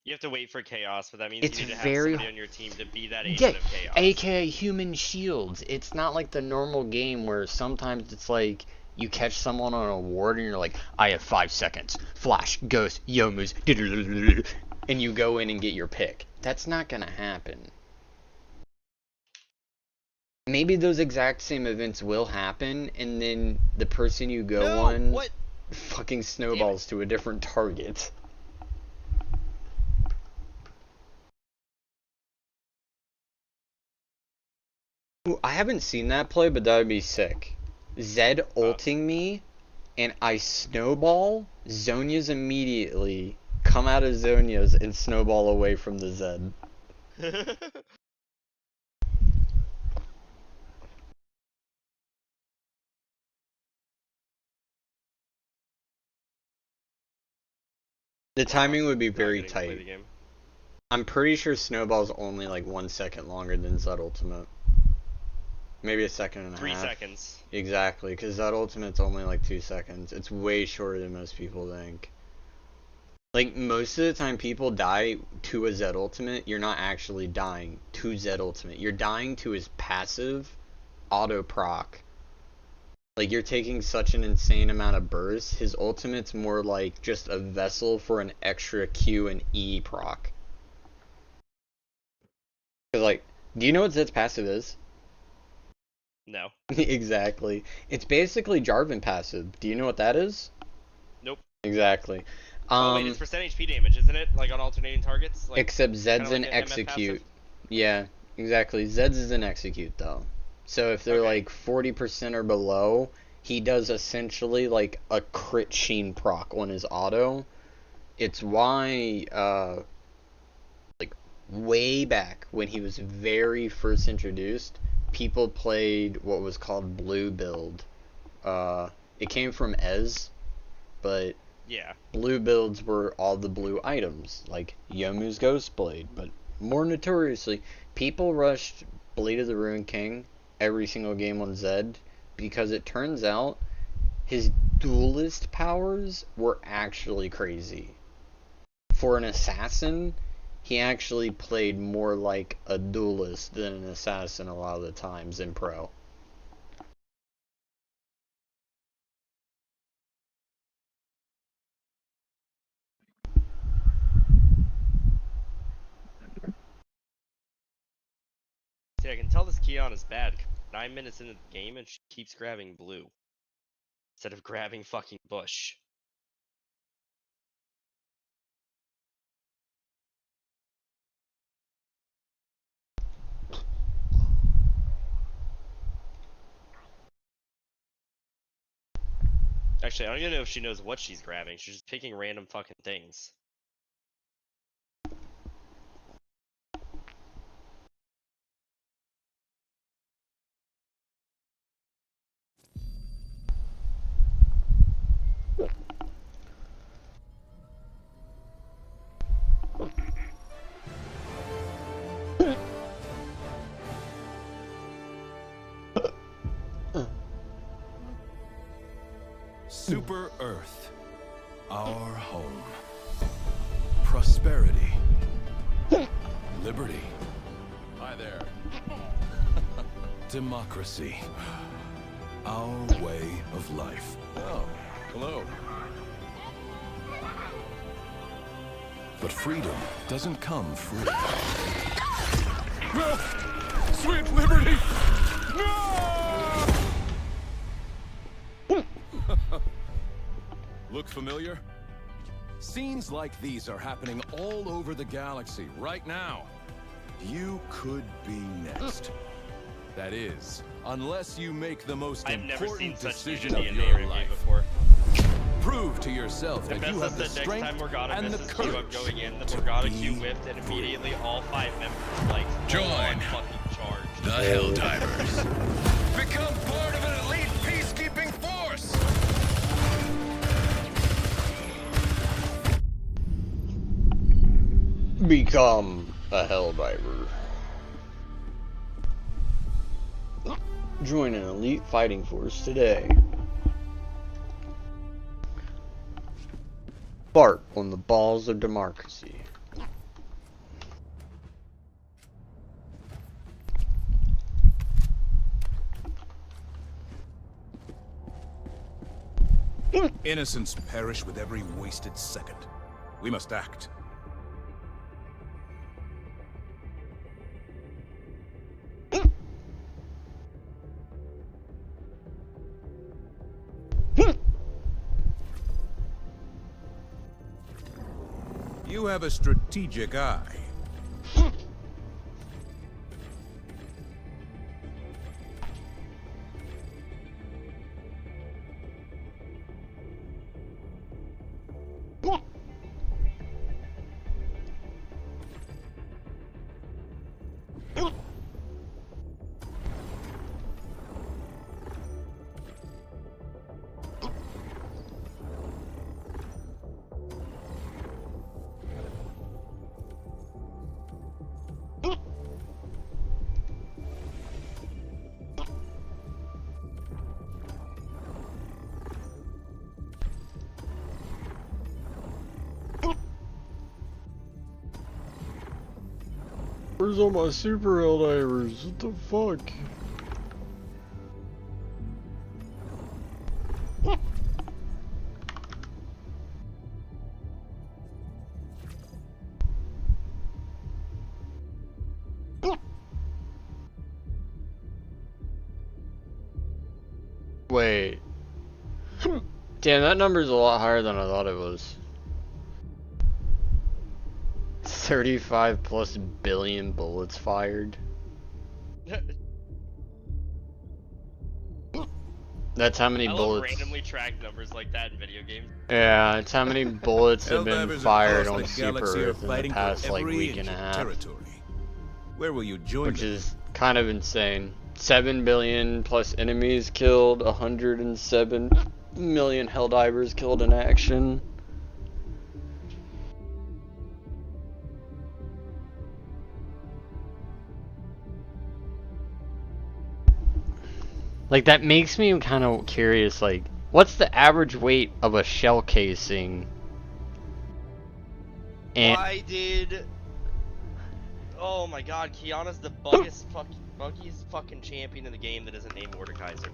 [SPEAKER 5] You have to wait for chaos, but that means
[SPEAKER 4] It's
[SPEAKER 5] you need to have
[SPEAKER 4] very
[SPEAKER 5] somebody on your team to be that agent
[SPEAKER 4] Yeah,
[SPEAKER 5] of chaos.
[SPEAKER 4] aka human shields. It's not like the normal game where sometimes it's like you catch someone on a ward and you're like, I have 5 seconds. Flash, ghost, Yomu's, and you go in and get your pick. That's not gonna happen. Maybe those exact same events will happen, and then the person you go on
[SPEAKER 5] What?
[SPEAKER 4] fucking snowballs to a different target. Ooh, I haven't seen that play, but that would be sick. Zed ulting me, and I snowball, Zonias immediately, come out of Zonias, and snowball away from the Zed. The timing would be
[SPEAKER 5] Not
[SPEAKER 4] very
[SPEAKER 5] getting to play the
[SPEAKER 4] tight.
[SPEAKER 5] game.
[SPEAKER 4] I'm pretty sure snowball's only like 1 second longer than Zed ultimate. Maybe a second and a
[SPEAKER 5] 3
[SPEAKER 4] half.
[SPEAKER 5] seconds.
[SPEAKER 4] Exactly, because Zed ultimate's only like 2 seconds. It's way shorter than most people think. Like, most of the time people die to a Zed ultimate, you're not actually dying to Zed ultimate. You're dying to his passive auto proc. Like, you're taking such an insane amount of burst, his ultimate's more like just a vessel for an extra Q and E proc. Cause like, do you know what Zed's passive is?
[SPEAKER 5] No.
[SPEAKER 4] Exactly. It's basically Jarvan passive. Do you know what that is?
[SPEAKER 5] Nope.
[SPEAKER 4] Exactly.
[SPEAKER 5] Oh wait, it's percent HP damage, isn't it? Like on alternating targets? Like,
[SPEAKER 4] Except Zed's
[SPEAKER 5] like
[SPEAKER 4] an
[SPEAKER 5] an MF
[SPEAKER 4] execute.
[SPEAKER 5] passive?
[SPEAKER 4] Yeah, exactly. Zed's is an execute though. So if they're
[SPEAKER 5] Okay.
[SPEAKER 4] like 40% or below, he does essentially like a crit sheen proc on his auto. It's why like way back when he was very first introduced, people played what was called blue build. It came from Ez, but
[SPEAKER 5] Yeah.
[SPEAKER 4] blue builds were all the blue items, like Yomu's Ghost Blade, but more notoriously, people rushed Blade of the Ruined King every single game on Zed because it turns out his duelist powers were actually crazy. For an assassin, he actually played more like a duelist than an assassin a lot of the times in Pro.
[SPEAKER 5] See, I can tell this Keon is bad. 9 minutes into the game and she keeps grabbing blue. Instead of grabbing fucking bush. Actually, I don't even know if she knows what she's grabbing. She's just picking random fucking things.
[SPEAKER 6] Super Earth, our home. Prosperity. Liberty. Hi there. Democracy. Our way of life. Oh, hello. But freedom doesn't come free. No! Sweet liberty! No! Look familiar? Scenes like these are happening all over the galaxy right now. You could be next. That is, unless you make the most
[SPEAKER 5] I've never seen
[SPEAKER 6] important
[SPEAKER 5] such
[SPEAKER 6] decision
[SPEAKER 5] DNA
[SPEAKER 6] of your
[SPEAKER 5] review
[SPEAKER 6] life.
[SPEAKER 5] before.
[SPEAKER 6] Prove to yourself
[SPEAKER 5] The
[SPEAKER 6] that you
[SPEAKER 5] best
[SPEAKER 6] have
[SPEAKER 5] is
[SPEAKER 6] the
[SPEAKER 5] that next time
[SPEAKER 6] strength
[SPEAKER 5] Morgana
[SPEAKER 6] and the
[SPEAKER 5] misses Q, I'm
[SPEAKER 6] courage
[SPEAKER 5] going in, the
[SPEAKER 6] to
[SPEAKER 5] Morgana
[SPEAKER 6] be
[SPEAKER 5] Q whipped, and
[SPEAKER 6] free.
[SPEAKER 5] immediately all 5 members, like,
[SPEAKER 6] Join
[SPEAKER 5] fucking charged.
[SPEAKER 6] the Helldivers. Become part of an elite peacekeeping force!
[SPEAKER 4] Become a Helldiver. Join an elite fighting force today. Fart on the balls of democracy.
[SPEAKER 6] Innocents perish with every wasted second. We must act. You have a strategic eye.
[SPEAKER 4] Where's all my super Helldivers? What the fuck? Wait. Damn, that number's a lot higher than I thought it was. 35 plus billion bullets fired. That's how many
[SPEAKER 5] I love
[SPEAKER 4] bullets.
[SPEAKER 5] randomly tracked numbers like that in video games.
[SPEAKER 4] Yeah, it's how many bullets have been
[SPEAKER 6] Helldivers
[SPEAKER 4] fired
[SPEAKER 6] across
[SPEAKER 4] on
[SPEAKER 6] the
[SPEAKER 4] Super
[SPEAKER 6] galaxy are
[SPEAKER 4] Earth in the
[SPEAKER 6] fighting
[SPEAKER 4] past
[SPEAKER 6] for
[SPEAKER 4] like
[SPEAKER 6] every
[SPEAKER 4] week
[SPEAKER 6] inch
[SPEAKER 4] and a
[SPEAKER 6] of
[SPEAKER 4] half,
[SPEAKER 6] territory. Where will you join
[SPEAKER 4] which
[SPEAKER 6] them?
[SPEAKER 4] is kind of insane. 7 billion plus enemies killed, 107 million Helldivers killed in action. Like, that makes me kind of curious, like, what's the average weight of a shell casing? And
[SPEAKER 5] Why did... Oh my god, Kiana's the buggiest fucking champion in the game that isn't named Mordekaiser.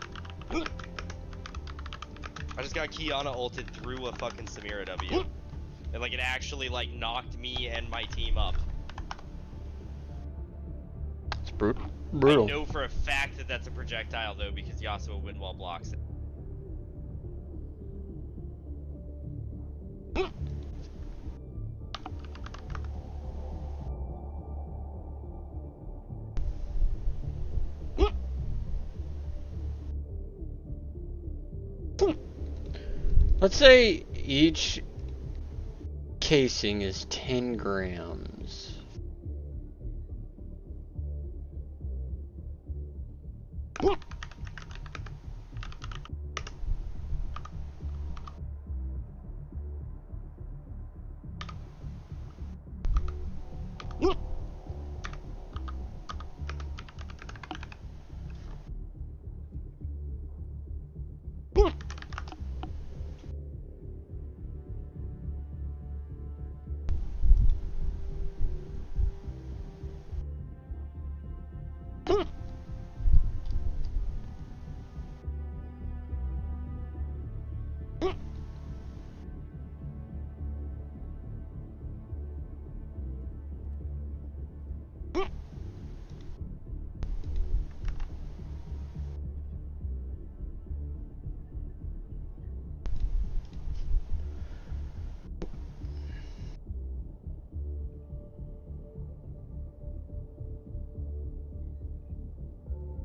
[SPEAKER 5] I just got Kiana ulted through a fucking Samira W. And like it actually like knocked me and my team up.
[SPEAKER 4] it's brutal.
[SPEAKER 5] I know for a fact that that's a projectile though because Yasuo win while blocks it.
[SPEAKER 4] Let's say each casing is 10 grams.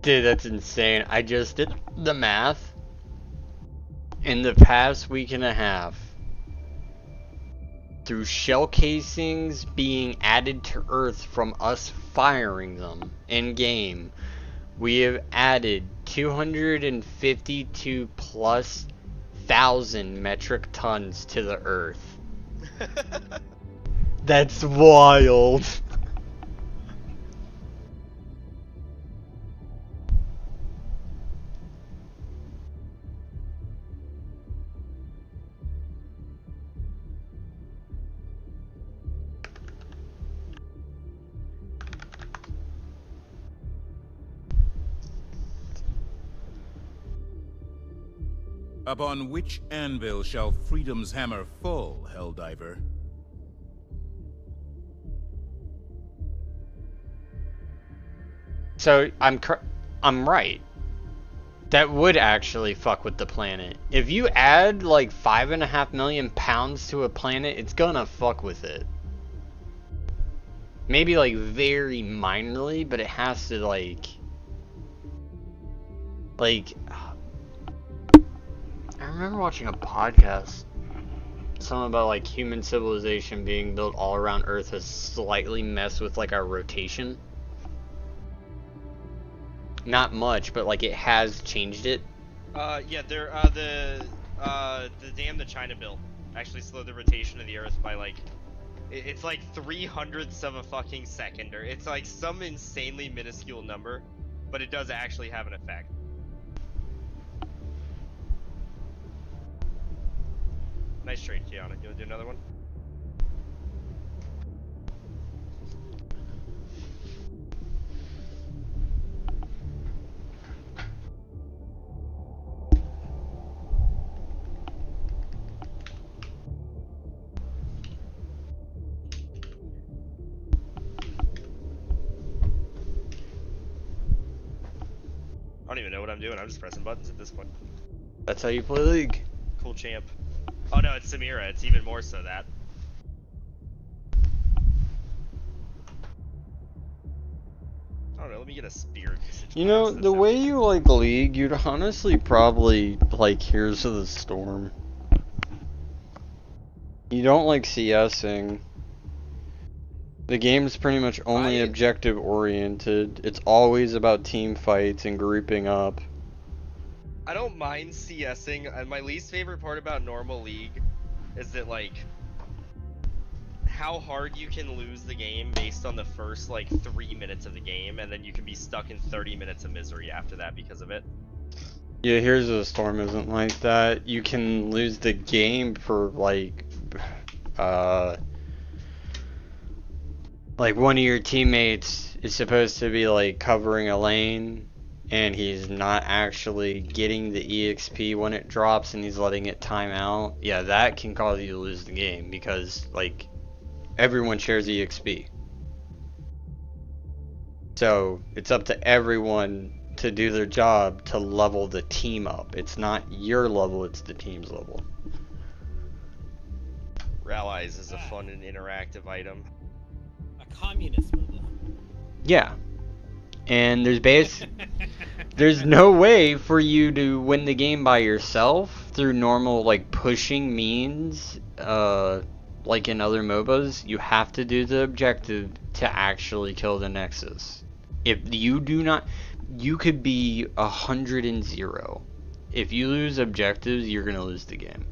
[SPEAKER 4] Dude, that's insane. I just did the math. In the past week and a half, through shell casings being added to Earth from us firing them in game, we have added 252 plus thousand metric tons to the Earth. That's wild.
[SPEAKER 6] Upon which anvil shall freedom's hammer fall, Helldiver?
[SPEAKER 4] So I'm right. That would actually fuck with the planet. If you add like 5.5 million pounds to a planet, it's gonna fuck with it. Maybe like very minorly, but it has to like I remember watching a podcast, something about like human civilization being built all around Earth has slightly messed with like our rotation. Not much, but like it has changed it.
[SPEAKER 5] Yeah, they're the dam that China built actually slowed the rotation of the Earth by like it's like 300ths of a fucking second, or it's like some insanely minuscule number, but it does actually have an effect. Nice trade, Kiana. You wanna do another one? I don't even know what I'm doing. I'm just pressing buttons at this point.
[SPEAKER 4] That's how you play League.
[SPEAKER 5] Cool champ. Oh no, it's Samira. It's even more so that. I don't know. Let me get a spirit usage.
[SPEAKER 4] You know,
[SPEAKER 5] class. That
[SPEAKER 4] the
[SPEAKER 5] sounds-
[SPEAKER 4] way you like League, you'd honestly probably like Heroes of the Storm. You don't like CSing. The game's pretty much only
[SPEAKER 5] I-
[SPEAKER 4] objective oriented. It's always about team fights and grouping up.
[SPEAKER 5] I don't mind CSing, and my least favorite part about normal League is that like how hard you can lose the game based on the first like 3 minutes of the game, and then you can be stuck in 30 minutes of misery after that because of it.
[SPEAKER 4] Yeah, Heroes of the Storm isn't like that. You can lose the game for like one of your teammates is supposed to be like covering a lane and he's not actually getting the EXP when it drops and he's letting it time out. Yeah, that can cause you to lose the game because like everyone shares EXP. So it's up to everyone to do their job to level the team up. It's not your level, it's the team's level.
[SPEAKER 5] Rallies is a fun and interactive item.
[SPEAKER 3] A communist MOBA.
[SPEAKER 4] Yeah. And there's no way for you to win the game by yourself through normal like pushing means like in other MOBAs. You have to do the objective to actually kill the Nexus. If you do not, you could be 100-0. If you lose objectives, you're gonna lose the game.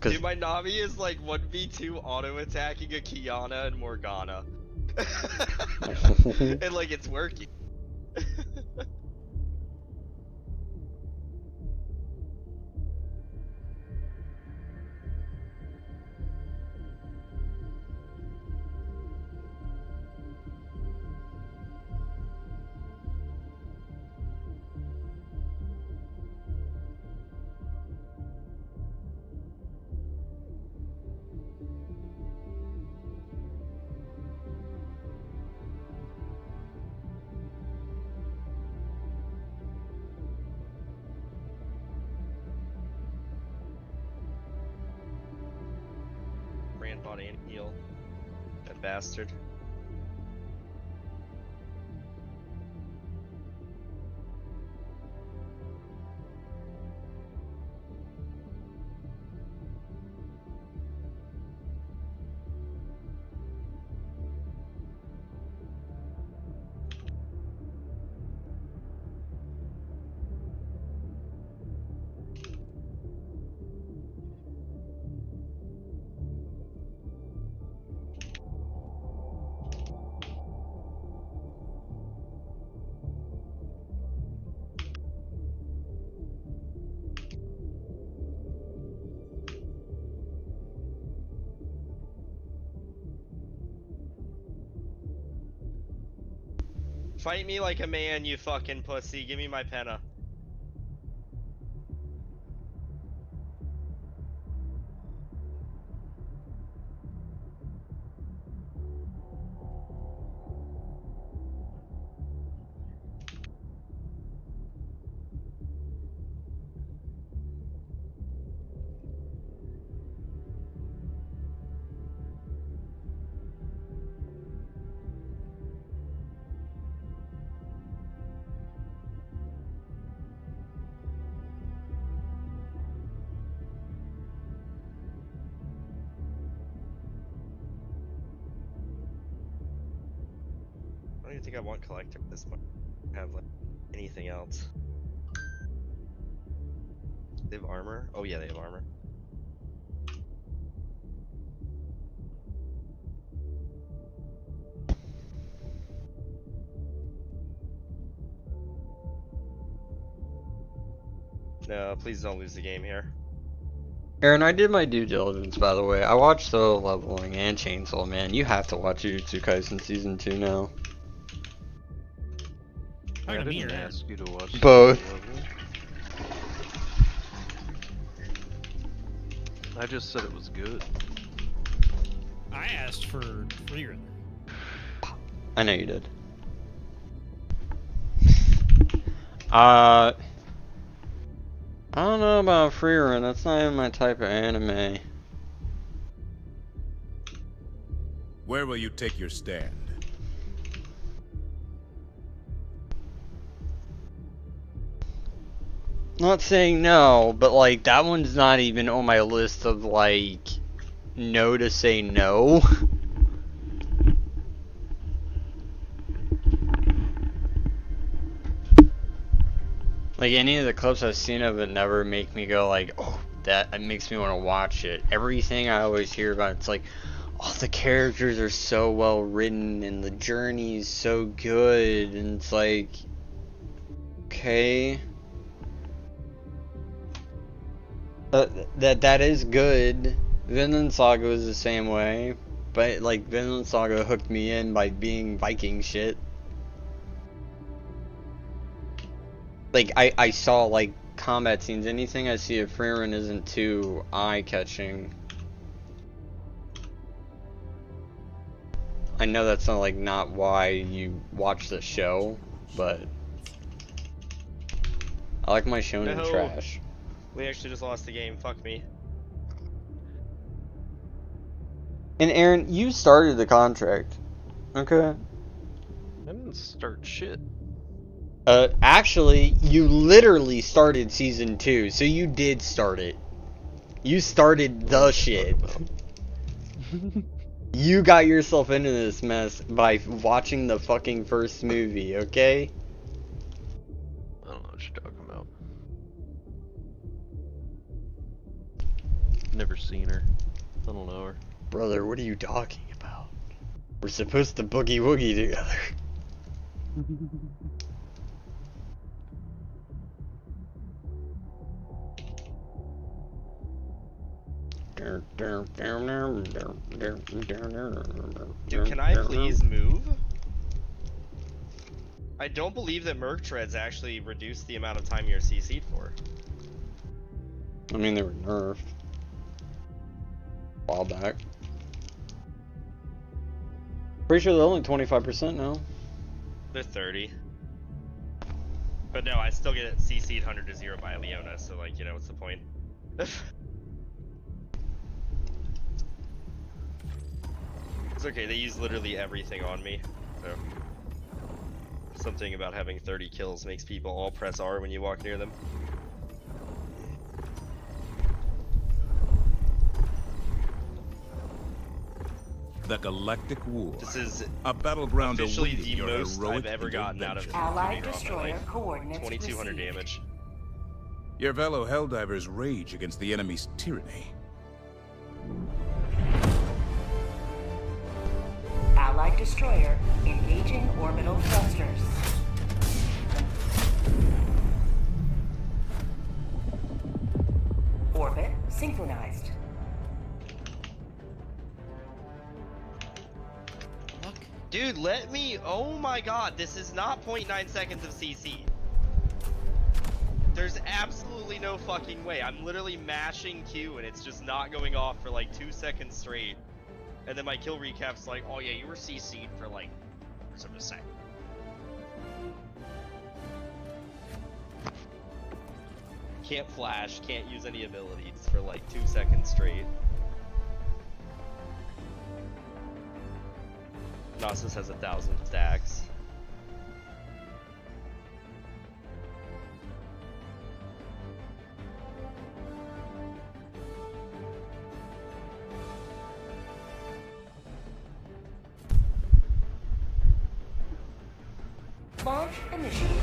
[SPEAKER 5] Dude, my Nami is like 1v2 auto attacking a Kiana and Morgana. And like it's working. Brand bought and heal. That bastard. Fight me like a man, you fucking pussy. Give me my penna. I don't even think I want collector at this point. I have like anything else. They have armor? Oh yeah, they have armor. No, please don't lose the game here.
[SPEAKER 4] Aaron, I did my due diligence, by the way. I watched Solo Leveling and Chainsaw Man. You have to watch Jujutsu Kaisen Season 2 now.
[SPEAKER 2] I
[SPEAKER 3] Talking to me
[SPEAKER 2] didn't
[SPEAKER 3] or
[SPEAKER 2] ask you to watch
[SPEAKER 4] Both.
[SPEAKER 2] Solo Leveling. I just said it was good.
[SPEAKER 3] I asked for Freerun.
[SPEAKER 4] I know you did. I don't know about Freerun. That's not even my type of anime.
[SPEAKER 6] Where will you take your stand?
[SPEAKER 4] Not saying no, but like that one's not even on my list of like no to say no. Like any of the clips I've seen of it never make me go like, oh, that it makes me want to watch it. Everything I always hear about, it's like, oh, the characters are so well written and the journey is so good, and it's like, okay, that is good. Vinland Saga was the same way, but like Vinland Saga hooked me in by being Viking shit. Like I saw like combat scenes. Anything I see of Freerun isn't too eye-catching. I know that's not like not why you watch the show, but I like my shonen
[SPEAKER 5] No.
[SPEAKER 4] trash.
[SPEAKER 5] We actually just lost the game. Fuck me.
[SPEAKER 4] And Aaron, you started the contract, okay?
[SPEAKER 2] I didn't start shit.
[SPEAKER 4] Actually, you literally started season 2, so you did start it. You started the shit. You got yourself into this mess by watching the fucking first movie, okay?
[SPEAKER 2] I don't know what you're talking about. Never seen her. I don't know her.
[SPEAKER 4] Brother, what are you talking about? We're supposed to boogie woogie together.
[SPEAKER 5] Dude, can I please move? I don't believe that Merc Treads actually reduced the amount of time you're CC'd for.
[SPEAKER 4] I mean, they were nerfed a while back. Pretty sure they're only 25% now.
[SPEAKER 5] They're 30. But no, I still get it CC'd 100 to 0 by Leona, so like, you know, what's the point? It's okay, they use literally everything on me, so... Something about having 30 kills makes people all press R when you walk near them.
[SPEAKER 6] The Galactic War.
[SPEAKER 5] This is
[SPEAKER 6] A battleground
[SPEAKER 5] officially
[SPEAKER 6] awaiting
[SPEAKER 5] the
[SPEAKER 6] your
[SPEAKER 5] most
[SPEAKER 6] heroic
[SPEAKER 5] I've ever gotten out of
[SPEAKER 6] intervention.
[SPEAKER 7] Allied
[SPEAKER 5] shooting off at,
[SPEAKER 7] destroyer
[SPEAKER 5] like,
[SPEAKER 7] coordinates
[SPEAKER 5] 2200
[SPEAKER 7] received.
[SPEAKER 5] damage.
[SPEAKER 6] Your fellow Helldivers rage against the enemy's tyranny.
[SPEAKER 7] Allied destroyer engaging orbital thrusters. Orbit synchronized.
[SPEAKER 5] Dude, let me. Oh my god, this is not 0.9 seconds of CC. There's absolutely no fucking way. I'm literally mashing Q and it's just not going off for like 2 seconds straight. And then my kill recap's like, oh yeah, you were CC'd for like of a second. Can't flash, can't use any abilities for like 2 seconds straight. Gnosis has 1,000 stacks.
[SPEAKER 7] Launch initiated.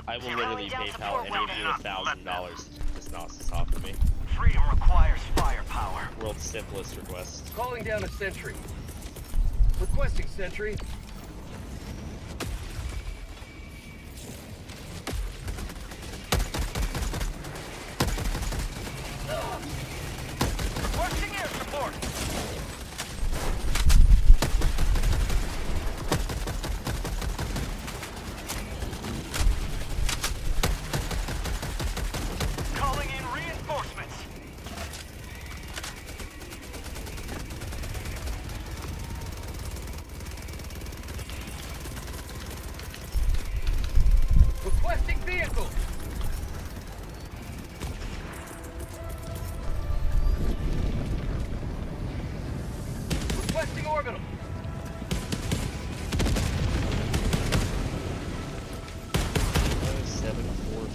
[SPEAKER 5] I will literally PayPal any of you $1,000 this Gnosis offer me.
[SPEAKER 8] Freedom requires firepower.
[SPEAKER 5] World's simplest request.
[SPEAKER 8] Calling down a sentry. Requesting sentry. Requesting air support.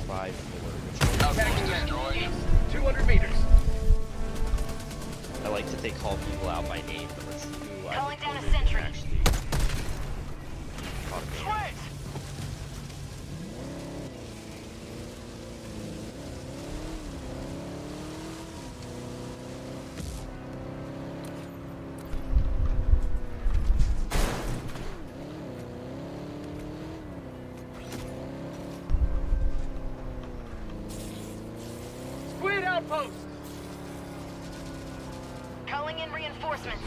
[SPEAKER 5] 5-4.
[SPEAKER 8] Attacking them. East, 200 meters.
[SPEAKER 5] I like to think call people out by name, but let's see who I
[SPEAKER 7] Calling down a
[SPEAKER 5] recorded and
[SPEAKER 7] sentry.
[SPEAKER 5] actually caught me.
[SPEAKER 8] Squids! Squid outpost!
[SPEAKER 7] Calling in reinforcements.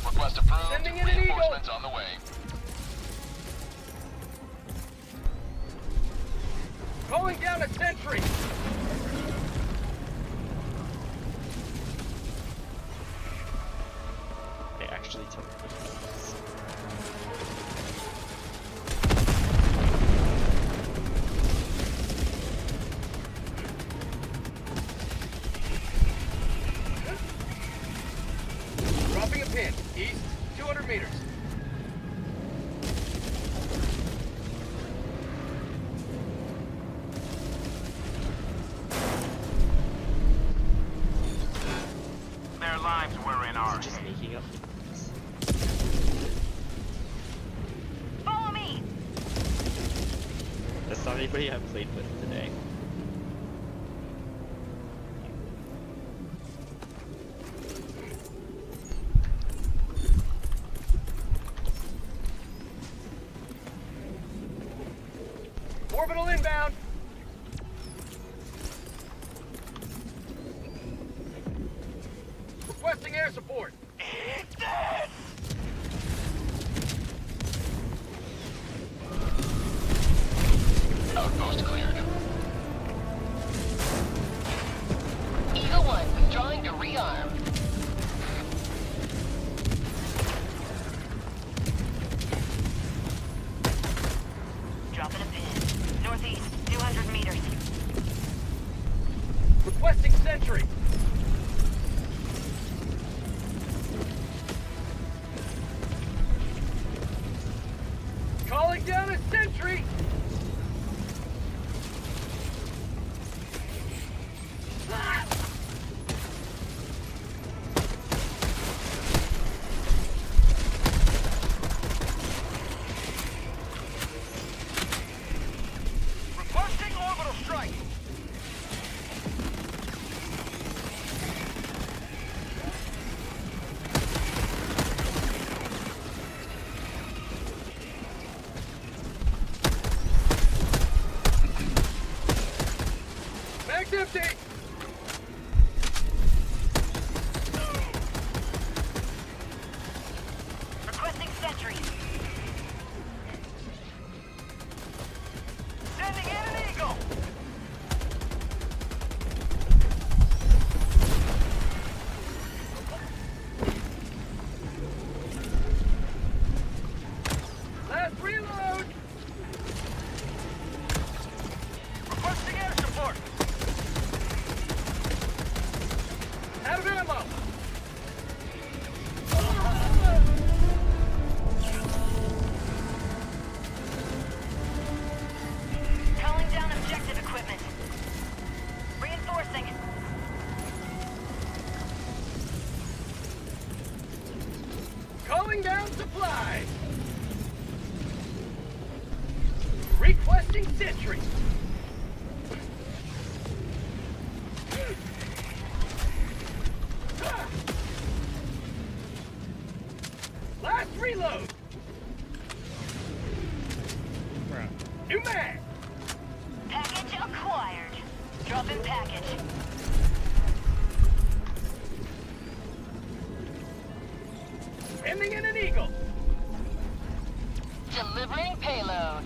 [SPEAKER 9] Request approved.
[SPEAKER 8] Sending in an eagle.
[SPEAKER 9] Reinforcements on the way.
[SPEAKER 8] Calling down a sentry!
[SPEAKER 5] They actually took this.
[SPEAKER 8] Dropping a pin. East, 200 meters. Their lives were in ours.
[SPEAKER 5] Just making up.
[SPEAKER 7] Follow me.
[SPEAKER 5] That's not anybody I've played with today.
[SPEAKER 8] Orbital inbound. Requesting air support.
[SPEAKER 9] Outpost cleared.
[SPEAKER 7] Eagle 1 withdrawing to rearm. Dropping a pin. Northeast, 200 meters.
[SPEAKER 8] Requesting sentry. Calling down a sentry. Requesting orbital strike. Mag's empty.
[SPEAKER 7] Requesting sentry.
[SPEAKER 8] Sending in an eagle. Last reload. Requesting air support. Out of ammo.
[SPEAKER 7] Calling down objective equipment. Reinforcing.
[SPEAKER 8] Calling down supply. Requesting sentry. Last reload.
[SPEAKER 3] Bruh.
[SPEAKER 8] New mag.
[SPEAKER 7] Package acquired. Dropping package.
[SPEAKER 8] Sending in an eagle.
[SPEAKER 7] Delivering payload.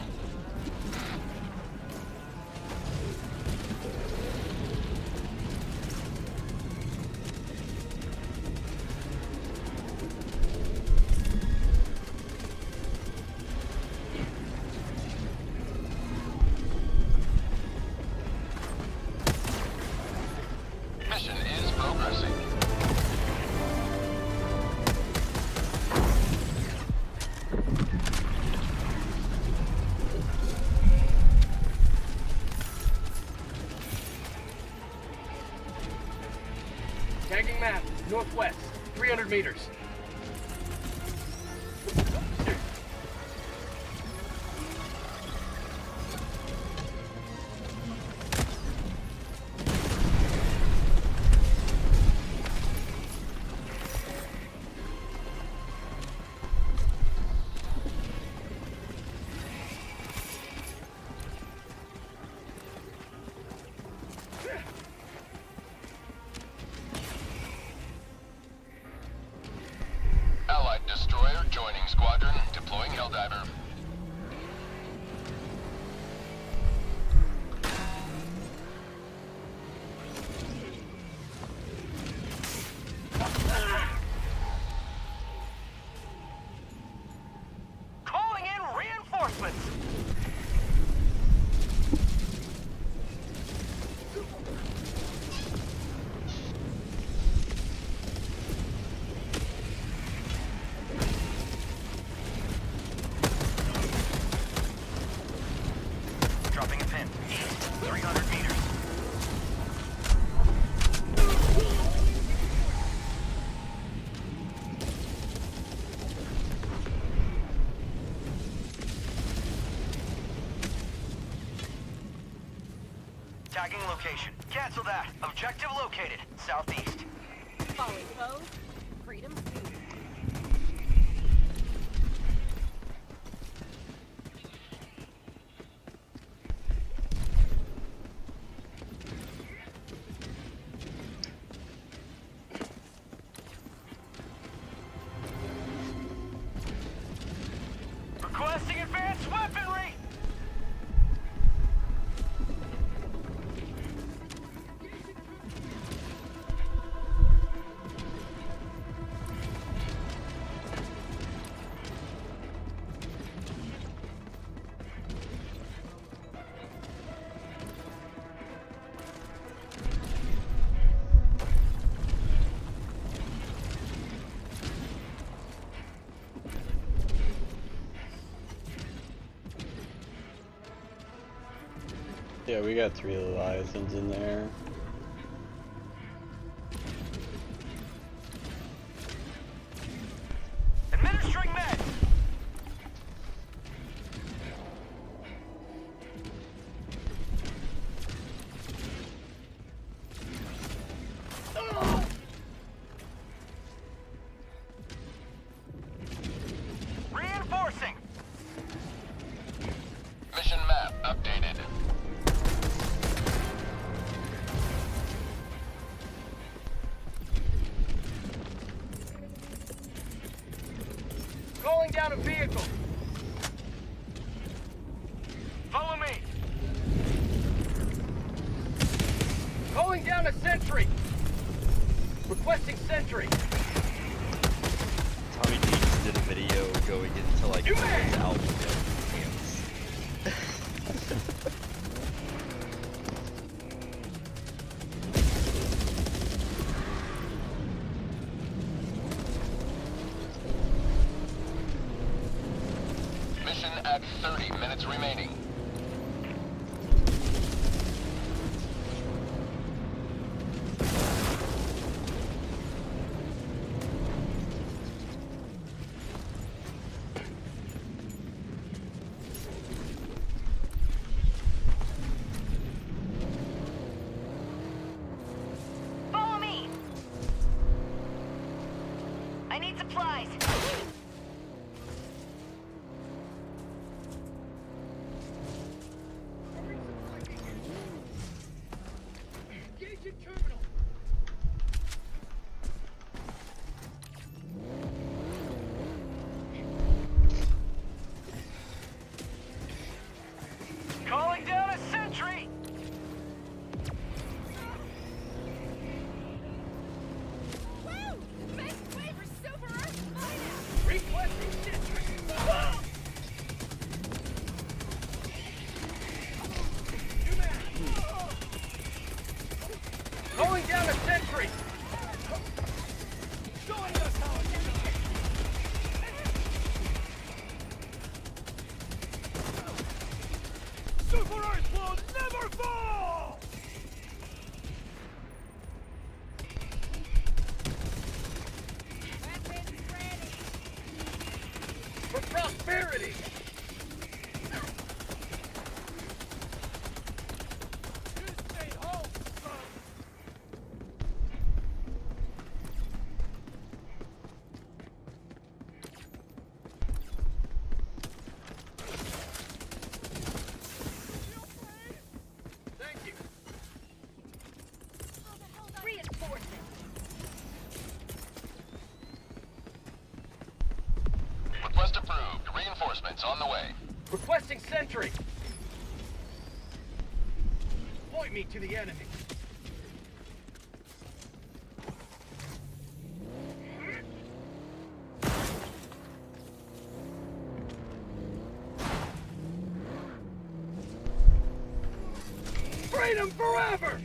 [SPEAKER 9] Mission is progressing.
[SPEAKER 8] Northwest, 300 meters.
[SPEAKER 9] Allied destroyer joining squadron, deploying Helldiver.
[SPEAKER 8] Calling in reinforcements! Dropping a pin. East, 300 meters. Tagging location. Cancel that. Objective located. Southeast.
[SPEAKER 7] Falling foes. Freedom soon.
[SPEAKER 8] Requesting advanced weaponry!
[SPEAKER 4] Yeah, we got 3 Leviathans in there.
[SPEAKER 8] Administering med! Reinforcing!
[SPEAKER 9] Mission map updated.
[SPEAKER 8] Calling down a vehicle! Follow me! Calling down a sentry! Requesting sentry!
[SPEAKER 5] Tommy G just did a video going into like
[SPEAKER 8] You
[SPEAKER 5] his
[SPEAKER 8] man!
[SPEAKER 5] album hands.
[SPEAKER 9] Mission at 30 minutes remaining.
[SPEAKER 8] Follow me! I need supplies! Engaging terminal! Calling down a sentry!
[SPEAKER 7] Woo! Make way for Super Earth hideout!
[SPEAKER 8] Requesting sentry! Calling down a sentry! Showing us how it's done! Super Earth will never fall!
[SPEAKER 9] approved. Reinforcements on the way.
[SPEAKER 8] Requesting sentry. Point me to the enemy. Freedom forever!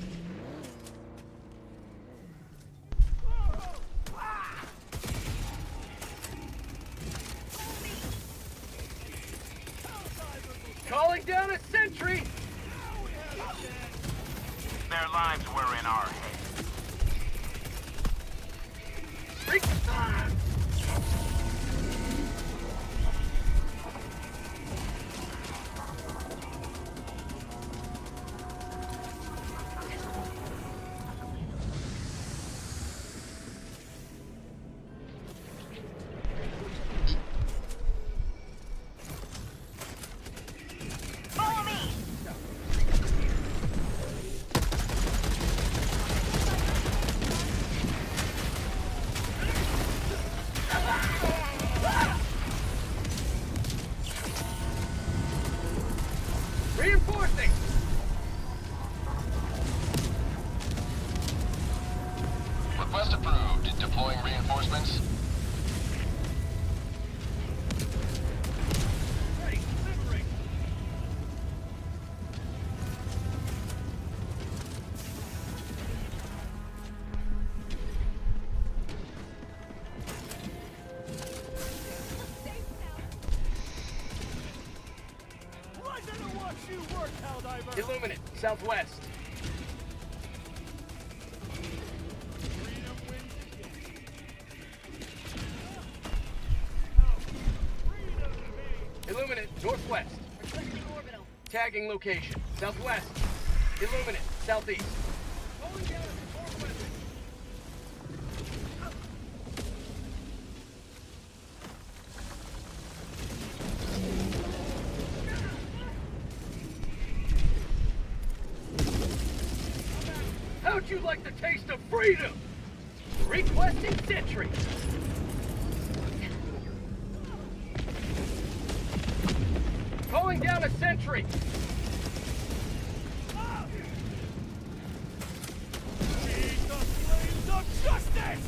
[SPEAKER 8] Calling down a sentry! Their lives were in our hands. Follow me! Reinforcing!
[SPEAKER 9] Request approved. Deploying reinforcements.
[SPEAKER 8] Ready, liberate! Pleasure to watch you work, Helldiver! Illuminate, southwest. Illuminate, northwest. Tagging location, southwest. Illuminate, southeast. Going down to northwest. How'd you like the taste of freedom? Requesting sentry. Calling down a sentry. Jesus, flames of justice!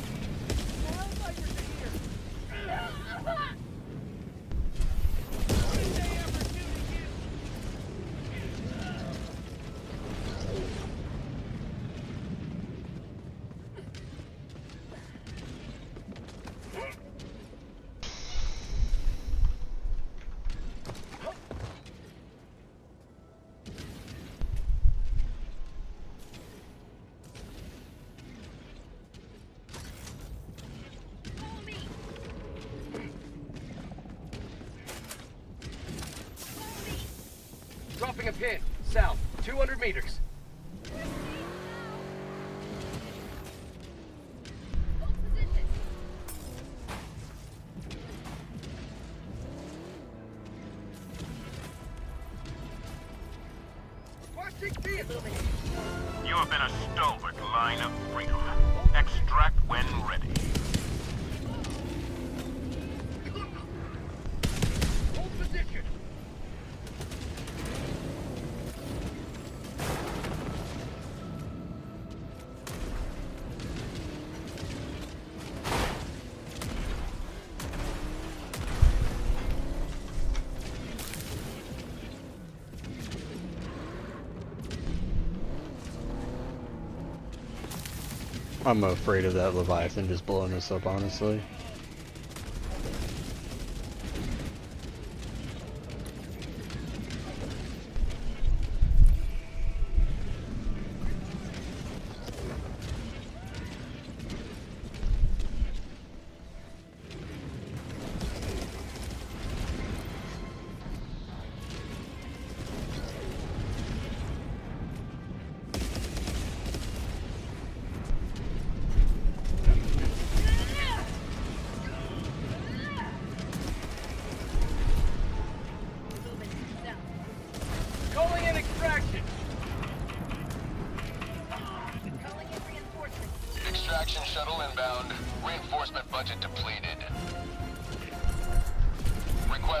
[SPEAKER 8] Dropping a pin, south, 200 meters. You have been a stalwart line of freedom. Extract when ready. Hold position.
[SPEAKER 4] I'm afraid of that Leviathan just blowing us up, honestly.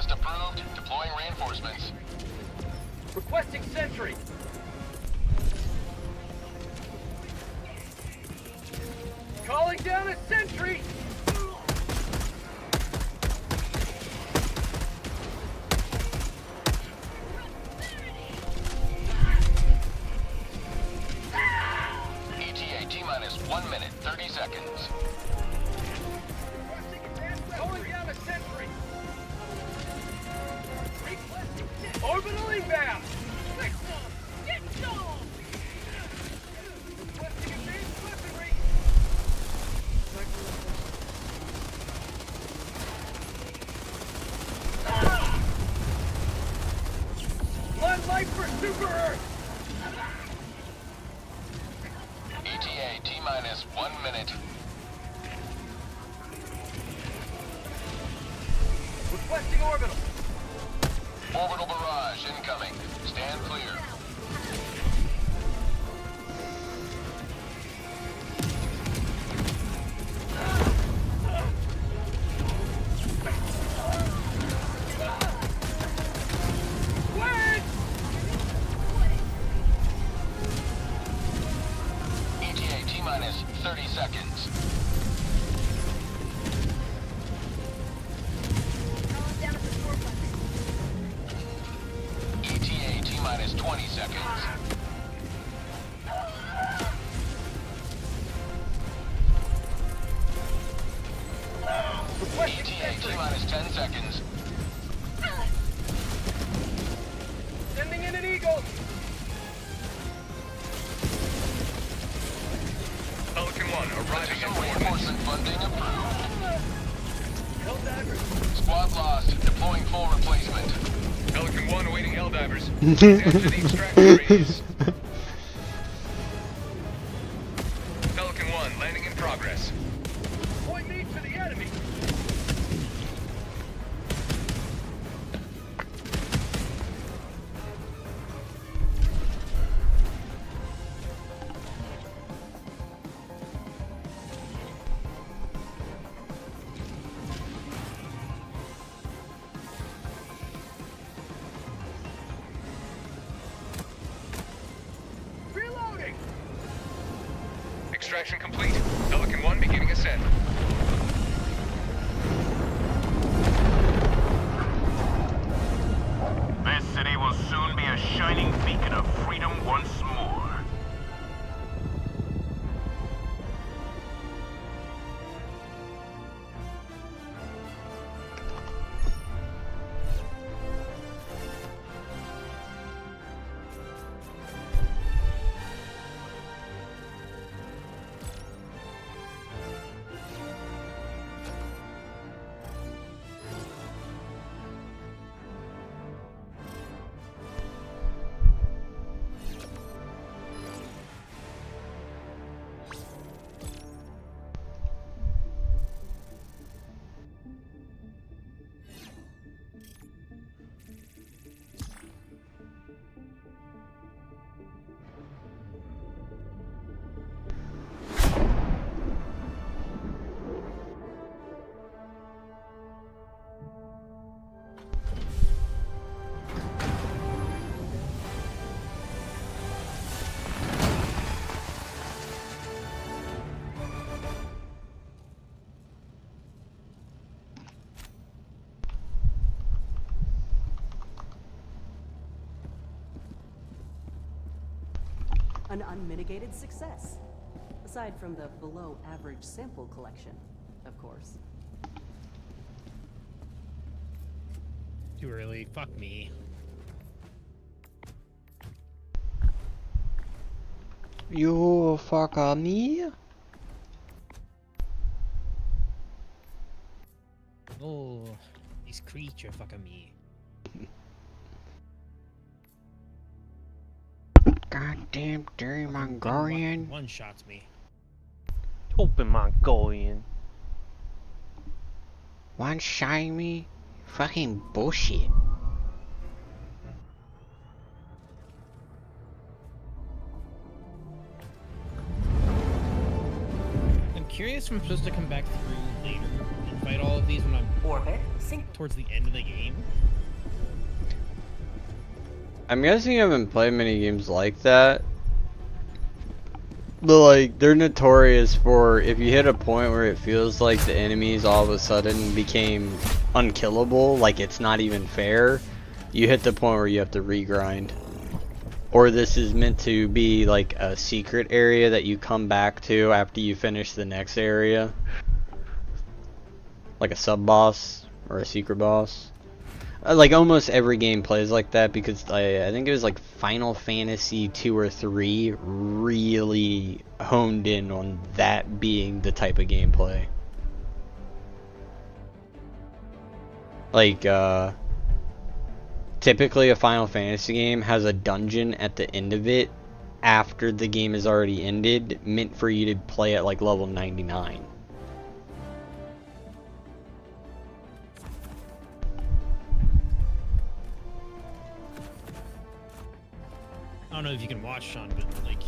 [SPEAKER 9] Request approved. Deploying reinforcements.
[SPEAKER 8] Requesting sentry. Calling down a sentry.
[SPEAKER 9] ETA T-minus 1 minute, 30 seconds.
[SPEAKER 8] Calling down a sentry. Orbital inbound.
[SPEAKER 7] Get some!
[SPEAKER 8] Requesting advanced weaponry. Blood light for Super Earth.
[SPEAKER 9] ETA T-minus 1 minute.
[SPEAKER 8] Requesting orbital.
[SPEAKER 9] Orbital barrage incoming. Stand clear.
[SPEAKER 8] Squids!
[SPEAKER 9] ETA T-minus 30 seconds.
[SPEAKER 7] Calling down a support weapon.
[SPEAKER 9] ETA T-minus 20 seconds.
[SPEAKER 8] Requesting
[SPEAKER 9] ETA
[SPEAKER 8] sentry.
[SPEAKER 9] T-minus 10 seconds.
[SPEAKER 8] Sending in an eagle.
[SPEAKER 9] Pelican 1 arriving at reinforcement funding approved.
[SPEAKER 8] Helldivers.
[SPEAKER 9] Squad lost. Deploying full replacement. Pelican 1 awaiting Helldivers. Pelican 1 landing in progress.
[SPEAKER 8] Point me to the enemy. Reloading.
[SPEAKER 9] Extraction complete. Pelican 1 beginning ascent.
[SPEAKER 8] This city will soon be a shining beacon of freedom once more.
[SPEAKER 10] An unmitigated success. Aside from the below-average sample collection, of course.
[SPEAKER 3] Too early. Fuck me.
[SPEAKER 4] You fuck me?
[SPEAKER 3] Oh, this creature fucking me.
[SPEAKER 4] Goddamn dirty Mongolian.
[SPEAKER 3] One shots me.
[SPEAKER 2] Open Mongolian.
[SPEAKER 4] One shot me? Fucking bullshit.
[SPEAKER 3] I'm curious if I'm supposed to come back through later and fight all of these when I'm
[SPEAKER 10] Orbit sync.
[SPEAKER 3] towards the end of the game.
[SPEAKER 4] I'm guessing you haven't played many games like that. But like, they're notorious for if you hit a point where it feels like the enemies all of a sudden became unkillable, like it's not even fair, you hit the point where you have to regrind. Or this is meant to be like a secret area that you come back to after you finish the next area. Like a sub-boss or a secret boss. Like almost every game plays like that because I think it was like Final Fantasy 2 or 3 really honed in on that being the type of gameplay. Like typically a Final Fantasy game has a dungeon at the end of it after the game is already ended, meant for you to play at like level 99.
[SPEAKER 3] I don't know if you can watch, Sean, but like,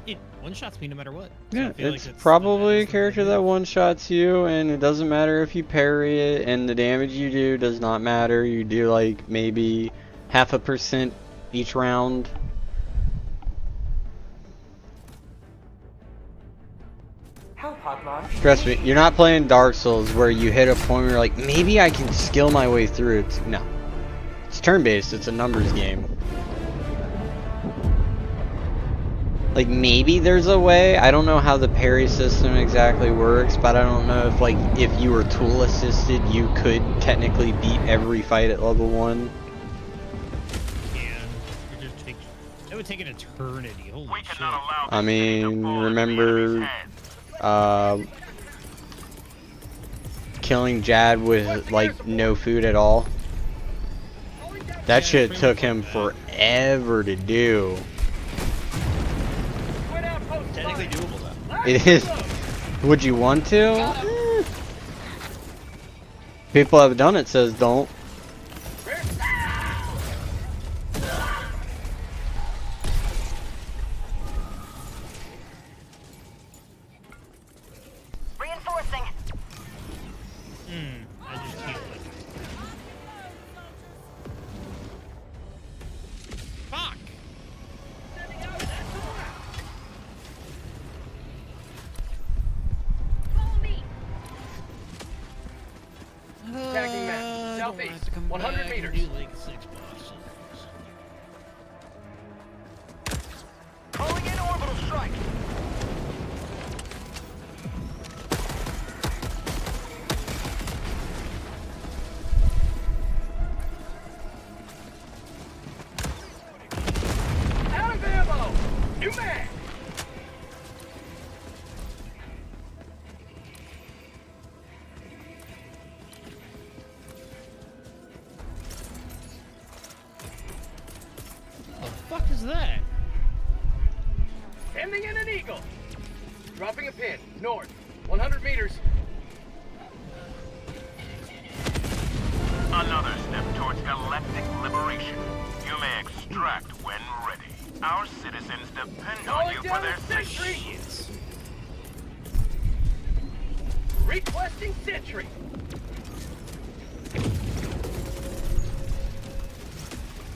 [SPEAKER 3] it one-shots me no matter what. So
[SPEAKER 4] Yeah,
[SPEAKER 3] I feel
[SPEAKER 4] it's
[SPEAKER 3] like
[SPEAKER 4] probably a
[SPEAKER 3] that's the
[SPEAKER 4] character
[SPEAKER 3] way
[SPEAKER 4] that
[SPEAKER 3] it is.
[SPEAKER 4] one-shots you, and it doesn't matter if you parry it, and the damage you do does not matter. You do like maybe 0.5% each round. Trust me, you're not playing Dark Souls where you hit a point where you're like, maybe I can skill my way through it. No. It's turn-based, it's a numbers game. Like, maybe there's a way. I don't know how the parry system exactly works, but I don't know if, like, if you were tool assisted, you could technically beat every fight at level 1.
[SPEAKER 3] It would take an eternity. Holy shit.
[SPEAKER 4] I mean, remember, killing Jad with, like, no food at all? That shit took him forever to do.
[SPEAKER 5] Technically doable though.
[SPEAKER 4] It is. Would you want to? People have done it, says don't.
[SPEAKER 8] Reinforcing.
[SPEAKER 3] I just healed it. Fuck!
[SPEAKER 1] Attacking map. Southeast. 100 meters.
[SPEAKER 3] Do like 6 bosses.
[SPEAKER 8] Calling in orbital strike.
[SPEAKER 1] Out of ammo! New mag!
[SPEAKER 3] The fuck is that?
[SPEAKER 1] Sending in an eagle! Dropping a pin. North. 100 meters.
[SPEAKER 8] Another step towards galactic liberation. You may extract when ready. Our citizens depend on
[SPEAKER 1] Calling
[SPEAKER 8] you for
[SPEAKER 1] down
[SPEAKER 8] their
[SPEAKER 1] a sentry!
[SPEAKER 8] safety.
[SPEAKER 1] Requesting sentry!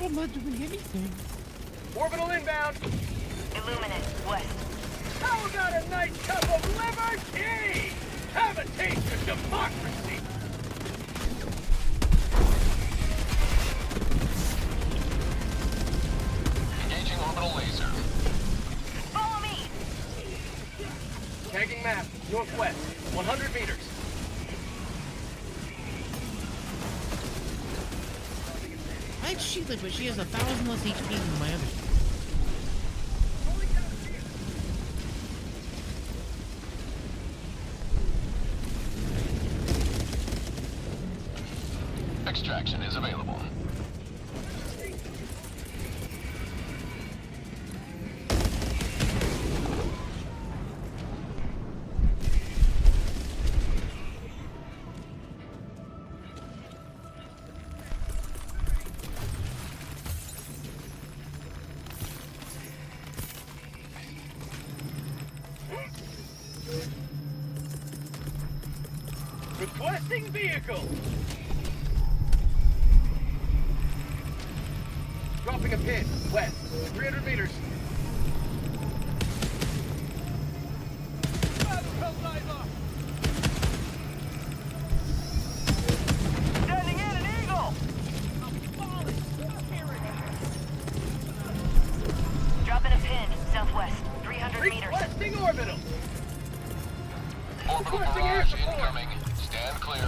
[SPEAKER 3] I'm not doing anything.
[SPEAKER 1] Orbital inbound!
[SPEAKER 8] Illuminate west.
[SPEAKER 1] How about a nice cup of liberty? Have a taste of democracy!
[SPEAKER 9] Engaging orbital laser.
[SPEAKER 8] Follow me.
[SPEAKER 1] Tagging map. Northwest. 100 meters.
[SPEAKER 3] I had Sheila, but she has 1,000 less HP than my other.
[SPEAKER 9] Extraction is available.
[SPEAKER 1] Requesting vehicle! Popping a pin. West. 300 meters.
[SPEAKER 8] Standing in an eagle!
[SPEAKER 7] Dropping a pin, southwest, 300 meters.
[SPEAKER 1] Requesting orbital.
[SPEAKER 9] Orbital
[SPEAKER 1] Requesting air
[SPEAKER 9] barrage
[SPEAKER 1] support.
[SPEAKER 9] incoming. Stand clear.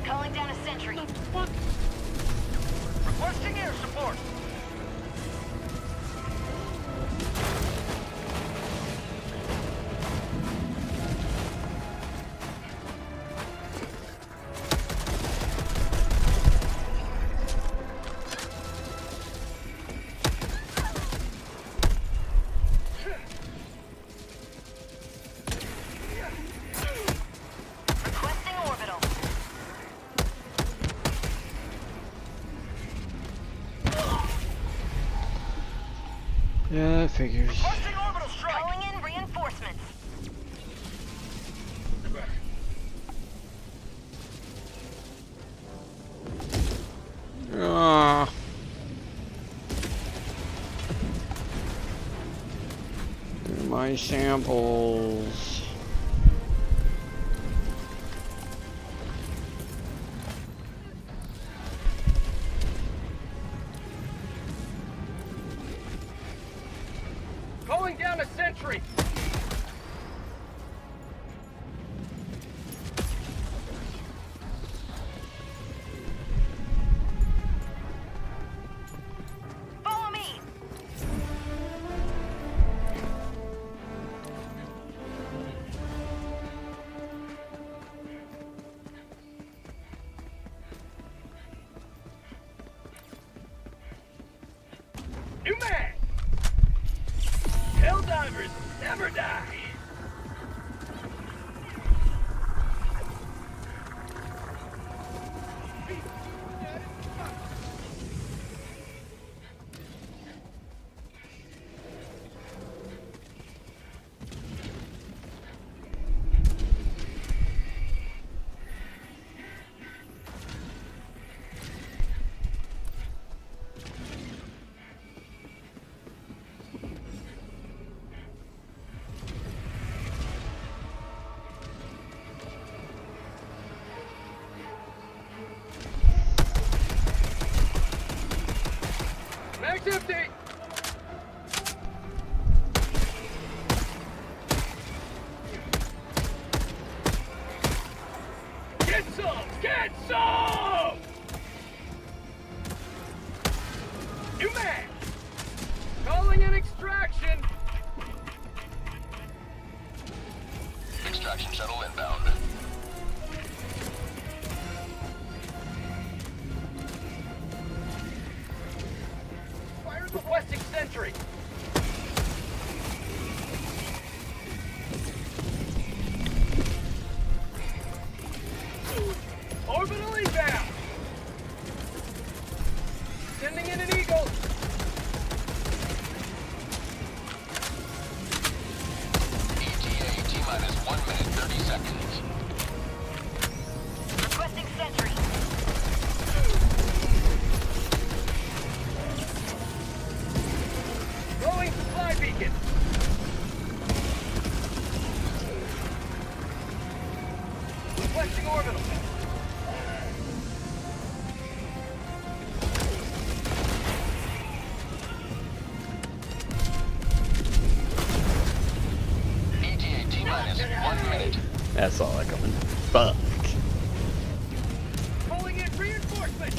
[SPEAKER 7] Calling down a sentry.
[SPEAKER 8] Requesting air support.
[SPEAKER 7] Requesting orbital.
[SPEAKER 4] Yeah, that figures.
[SPEAKER 8] Requesting orbital strike.
[SPEAKER 7] Calling in reinforcements.
[SPEAKER 4] Ah. My samples.
[SPEAKER 1] Calling down a sentry.
[SPEAKER 7] Follow me.
[SPEAKER 1] New man. Hell divers never die. Mag's empty. Get some! Get some! New man! Calling in extraction!
[SPEAKER 9] Extraction shuttle inbound.
[SPEAKER 1] Fire requesting sentry! Orbital inbound! Sending in an eagle!
[SPEAKER 9] ETA T-minus 1 minute 30 seconds.
[SPEAKER 7] Requesting sentry.
[SPEAKER 1] Throwing supply beacon! Requesting orbital!
[SPEAKER 9] ETA T-minus 1 minute.
[SPEAKER 4] That's all I coming. Fuck.
[SPEAKER 1] Pulling in reinforcement!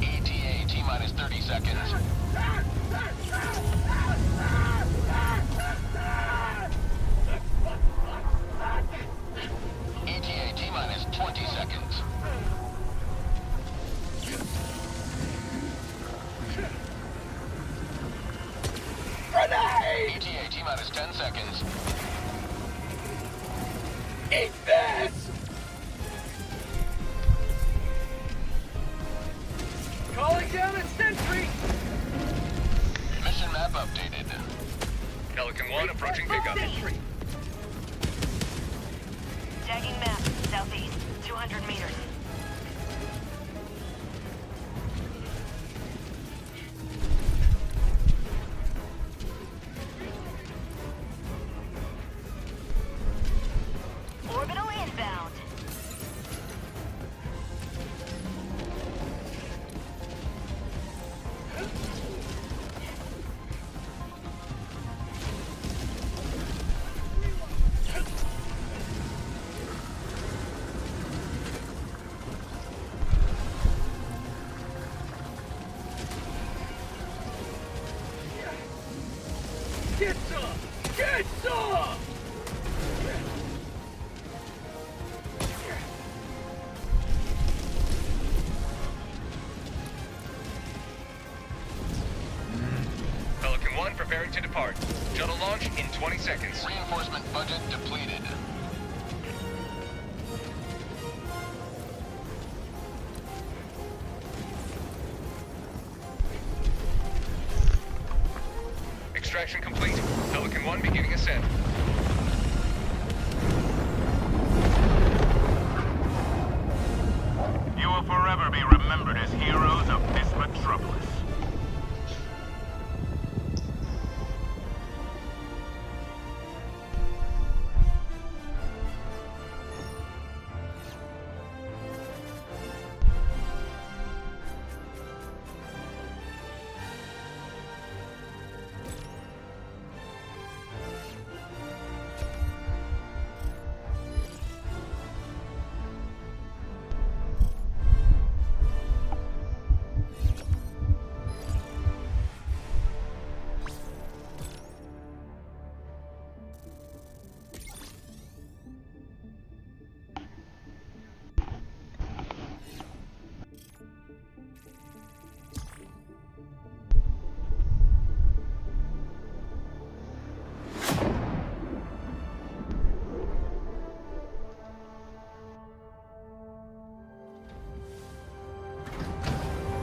[SPEAKER 9] ETA T-minus 30 seconds.
[SPEAKER 6] Eat this!
[SPEAKER 9] Calling down a sentry! Mission map updated. Pelican 1 approaching pickup.
[SPEAKER 7] Tagging map, southeast, 200 meters. Orbital inbound.
[SPEAKER 9] Get some! Get some! Pelican 1 preparing to depart. Shuttle launch in 20 seconds. Reinforcement budget depleted. Extraction complete. Pelican 1 beginning ascent.
[SPEAKER 8] You will forever be remembered as heroes of this metropolis.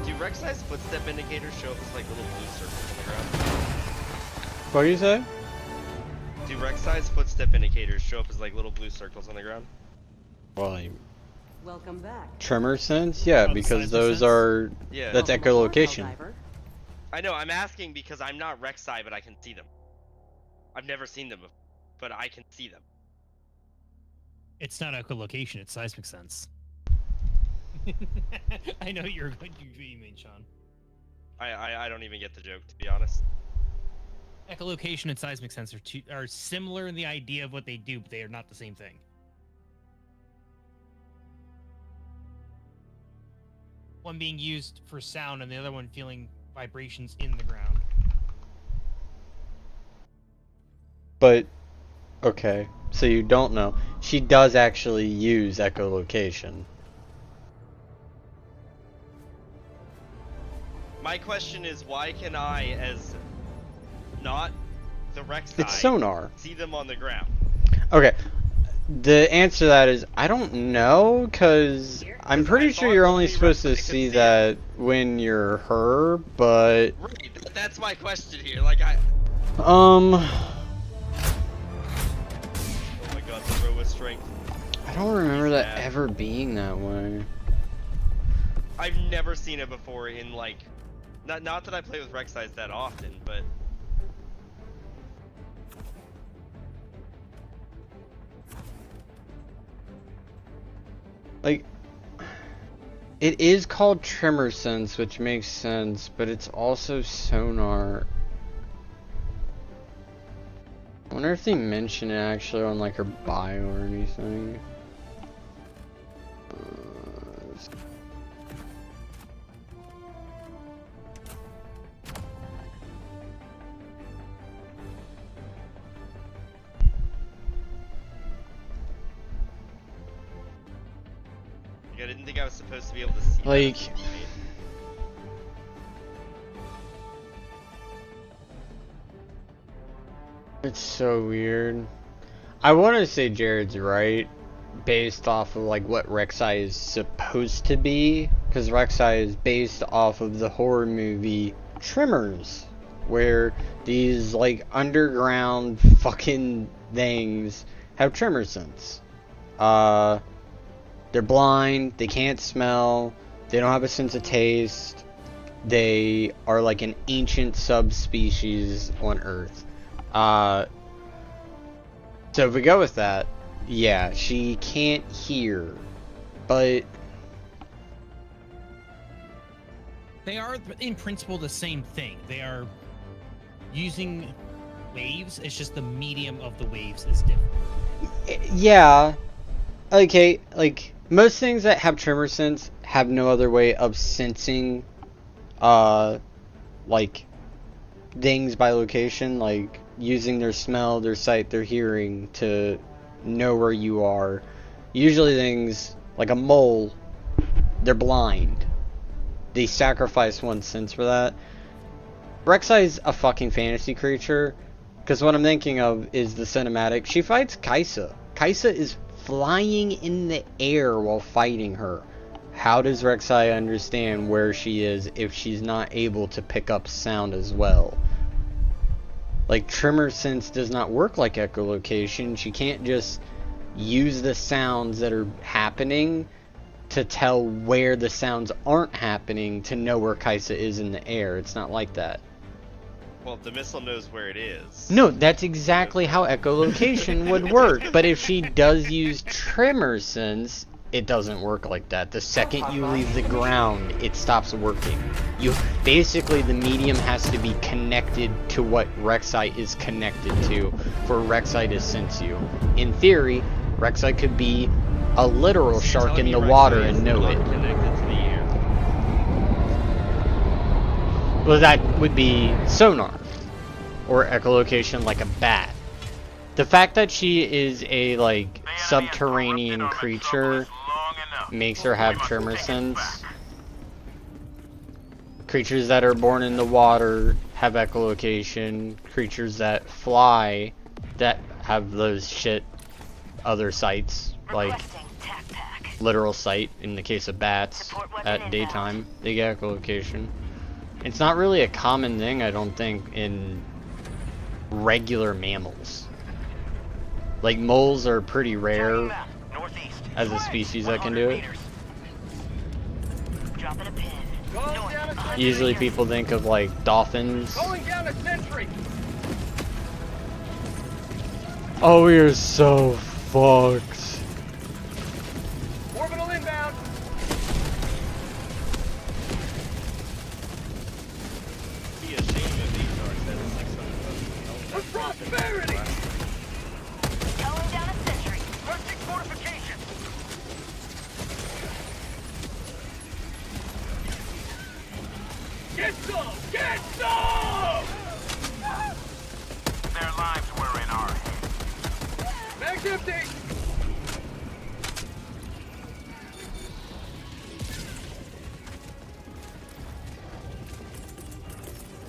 [SPEAKER 5] Do Rek'Sai's footstep indicators show up as like little blue circles on the ground?
[SPEAKER 4] What do you say?
[SPEAKER 5] Do Rek'Sai's footstep indicators show up as like little blue circles on the ground?
[SPEAKER 4] Well,
[SPEAKER 10] Welcome back.
[SPEAKER 4] tremor sense? Yeah,
[SPEAKER 3] Oh, the
[SPEAKER 4] because
[SPEAKER 3] seismic
[SPEAKER 4] those
[SPEAKER 3] sense?
[SPEAKER 4] are...
[SPEAKER 5] Yeah.
[SPEAKER 4] That's
[SPEAKER 10] Welcome aboard,
[SPEAKER 4] echolocation.
[SPEAKER 10] Helldiver.
[SPEAKER 5] I know, I'm asking because I'm not Rek'Sai, but I can see them. I've never seen them before, but I can see them.
[SPEAKER 3] It's not echolocation, it's seismic sense. I know you're what you mean, Sean.
[SPEAKER 5] I don't even get the joke, to be honest.
[SPEAKER 3] Echolocation and seismic sense are similar in the idea of what they do, but they are not the same thing. One being used for sound and the other one feeling vibrations in the ground.
[SPEAKER 4] But, okay, so you don't know. She does actually use echolocation.
[SPEAKER 5] My question is, why can I, as not the Rek'Sai,
[SPEAKER 4] It's sonar.
[SPEAKER 5] see them on the ground?
[SPEAKER 4] Okay, the answer to that is, I don't know, because I'm pretty sure you're only supposed to see that when you're her, but...
[SPEAKER 5] Right, that's my question here, like
[SPEAKER 4] Oh
[SPEAKER 5] my god, the throw with strength.
[SPEAKER 4] I don't remember that
[SPEAKER 5] bad.
[SPEAKER 4] ever being that way.
[SPEAKER 5] I've never seen it before in, like... Not that I play with Rek'Sais that often, but...
[SPEAKER 4] Like, it is called tremor sense, which makes sense, but it's also sonar. I wonder if they mention it actually on like her bio or anything.
[SPEAKER 5] I didn't think I was supposed to be able to see
[SPEAKER 4] Like...
[SPEAKER 5] that.
[SPEAKER 4] It's so weird. I want to say Jared's right, based off of like what Rek'Sai is supposed to be, because Rek'Sai is based off of the horror movie Tremors, where these like underground fucking things have tremor sense. They're blind, they can't smell, they don't have a sense of taste. They are like an ancient subspecies on Earth. So if we go with that, yeah, she can't hear, but
[SPEAKER 3] They are, in principle, the same thing. They are using waves. It's just the medium of the waves is different.
[SPEAKER 4] yeah, okay, like most things that have tremor sense have no other way of sensing, like things by location, like using their smell, their sight, their hearing to know where you are. Usually things like a mole, they're blind. They sacrifice one sense for that. Rek'Sai's a fucking fantasy creature, because what I'm thinking of is the cinematic. She fights Kaisa. Kaisa is flying in the air while fighting her. How does Rek'Sai understand where she is if she's not able to pick up sound as well? Like, tremor sense does not work like echolocation. She can't just use the sounds that are happening to tell where the sounds aren't happening to know where Kaisa is in the air. It's not like that.
[SPEAKER 5] Well, the missile knows where it is.
[SPEAKER 4] No, that's exactly how echolocation would work. But if she does use tremor sense, it doesn't work like that. The second you leave the ground, it stops working. You basically, the medium has to be connected to what Rek'Sai is connected to for Rek'Sai to sense you. In theory, Rek'Sai could be a literal shark in the water and know it.
[SPEAKER 5] Connected to the air.
[SPEAKER 4] Well, that would be sonar or echolocation like a bat. The fact that she is a like subterranean creature makes her have tremor sense. Creatures that are born in the water have echolocation. Creatures that fly that have those shit other sights, like literal sight in the case of bats at daytime, they get echolocation. It's not really a common thing, I don't think, in regular mammals. Like moles are pretty rare as a species that can do it. Usually people think of like dolphins. Oh, we are so fucked.
[SPEAKER 8] Orbital inbound.
[SPEAKER 5] Be ashamed of these sharks that is 600
[SPEAKER 8] For prosperity.
[SPEAKER 7] Calling down a sentry.
[SPEAKER 8] Requesting fortification. Get some! Get some! Their lives were in our hands. Mag's empty!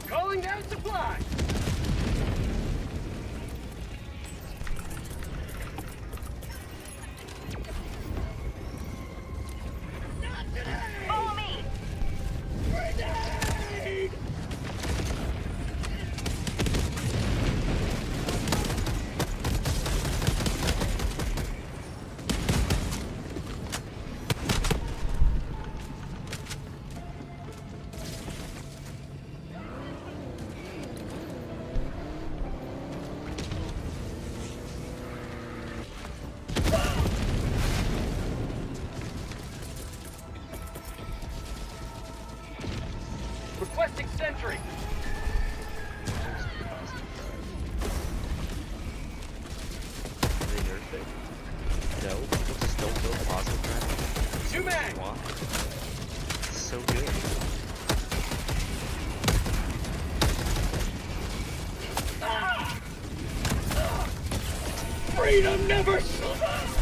[SPEAKER 8] Calling down supply!
[SPEAKER 7] Follow me.
[SPEAKER 8] Grenade! Requesting sentry!
[SPEAKER 5] They nerfed it. No, people just don't build positive traffic.
[SPEAKER 8] Two mag!
[SPEAKER 5] Why? It's so good.
[SPEAKER 8] Freedom never survives!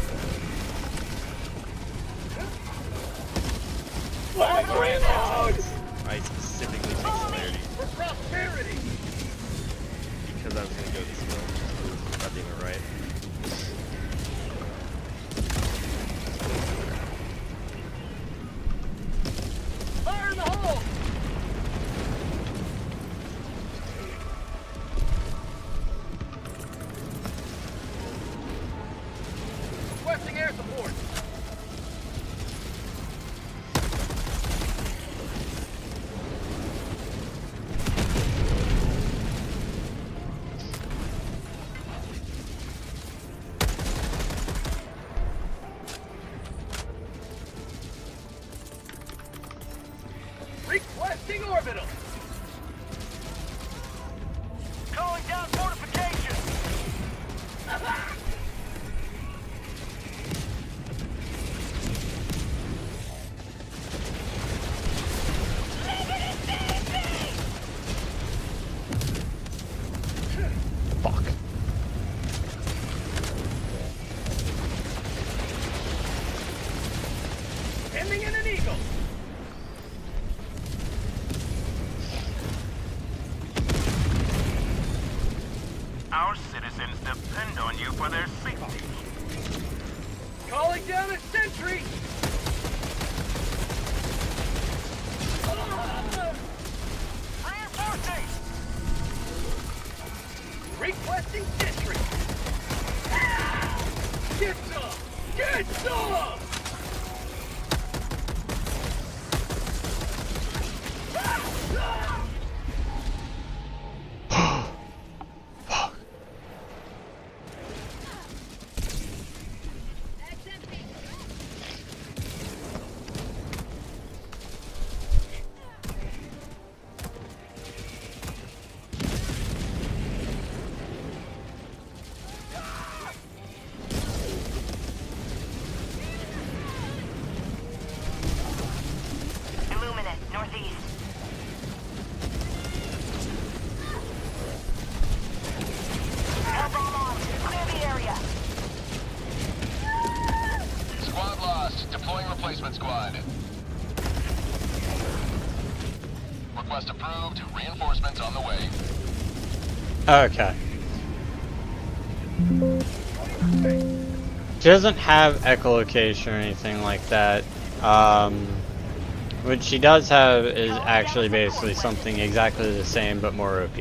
[SPEAKER 8] Flag reload!
[SPEAKER 5] I specifically took celerity
[SPEAKER 8] For prosperity!
[SPEAKER 5] because I was gonna go this way. God damn it, right?
[SPEAKER 8] at the board. Requesting orbital. Calling down fortification.
[SPEAKER 4] Fuck.
[SPEAKER 8] Ending in an eagle. Our citizens depend on you for their safety. Calling down a sentry! Reinforcing! Requesting sentry! Get some! Get some!
[SPEAKER 7] Northeast. Hellbomb on. Clear the area.
[SPEAKER 9] Squad lost. Deploying replacement squad. Request approved. Reinforcements on the way.
[SPEAKER 4] Okay. She doesn't have echolocation or anything like that. What she does have is actually basically something exactly the same but more OP.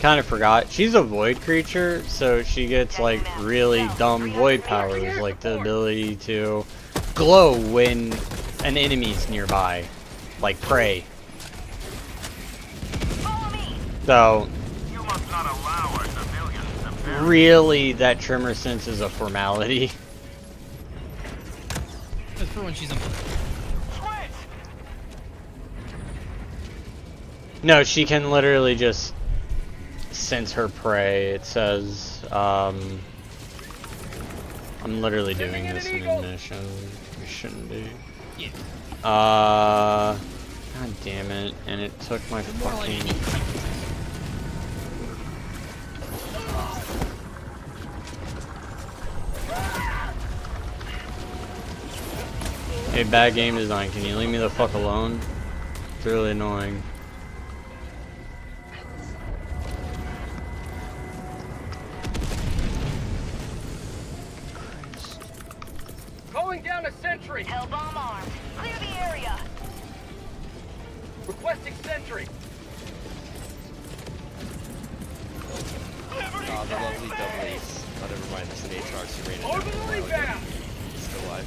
[SPEAKER 4] Kind of forgot. She's a void creature, so she gets like really dumb void powers, like the ability to glow when an enemy's nearby, like prey. So
[SPEAKER 8] You must not allow our civilians to perish.
[SPEAKER 4] really, that tremor sense is a formality.
[SPEAKER 3] That's for when she's in.
[SPEAKER 8] Squids!
[SPEAKER 4] No, she can literally just sense her prey. It says, I'm literally doing this in a mission. We shouldn't be.
[SPEAKER 3] Yeah.
[SPEAKER 4] God damn it. And it took my
[SPEAKER 3] More like
[SPEAKER 4] fucking... Hey, bad game design. Can you leave me the fuck alone? It's really annoying.
[SPEAKER 8] Calling down a sentry!
[SPEAKER 7] Hellbomb armed. Clear the area.
[SPEAKER 8] Requesting sentry!
[SPEAKER 5] Oh, the lovely double ace. Oh, never mind, there's an HR rated.
[SPEAKER 8] Orbitally bound!
[SPEAKER 5] Still alive.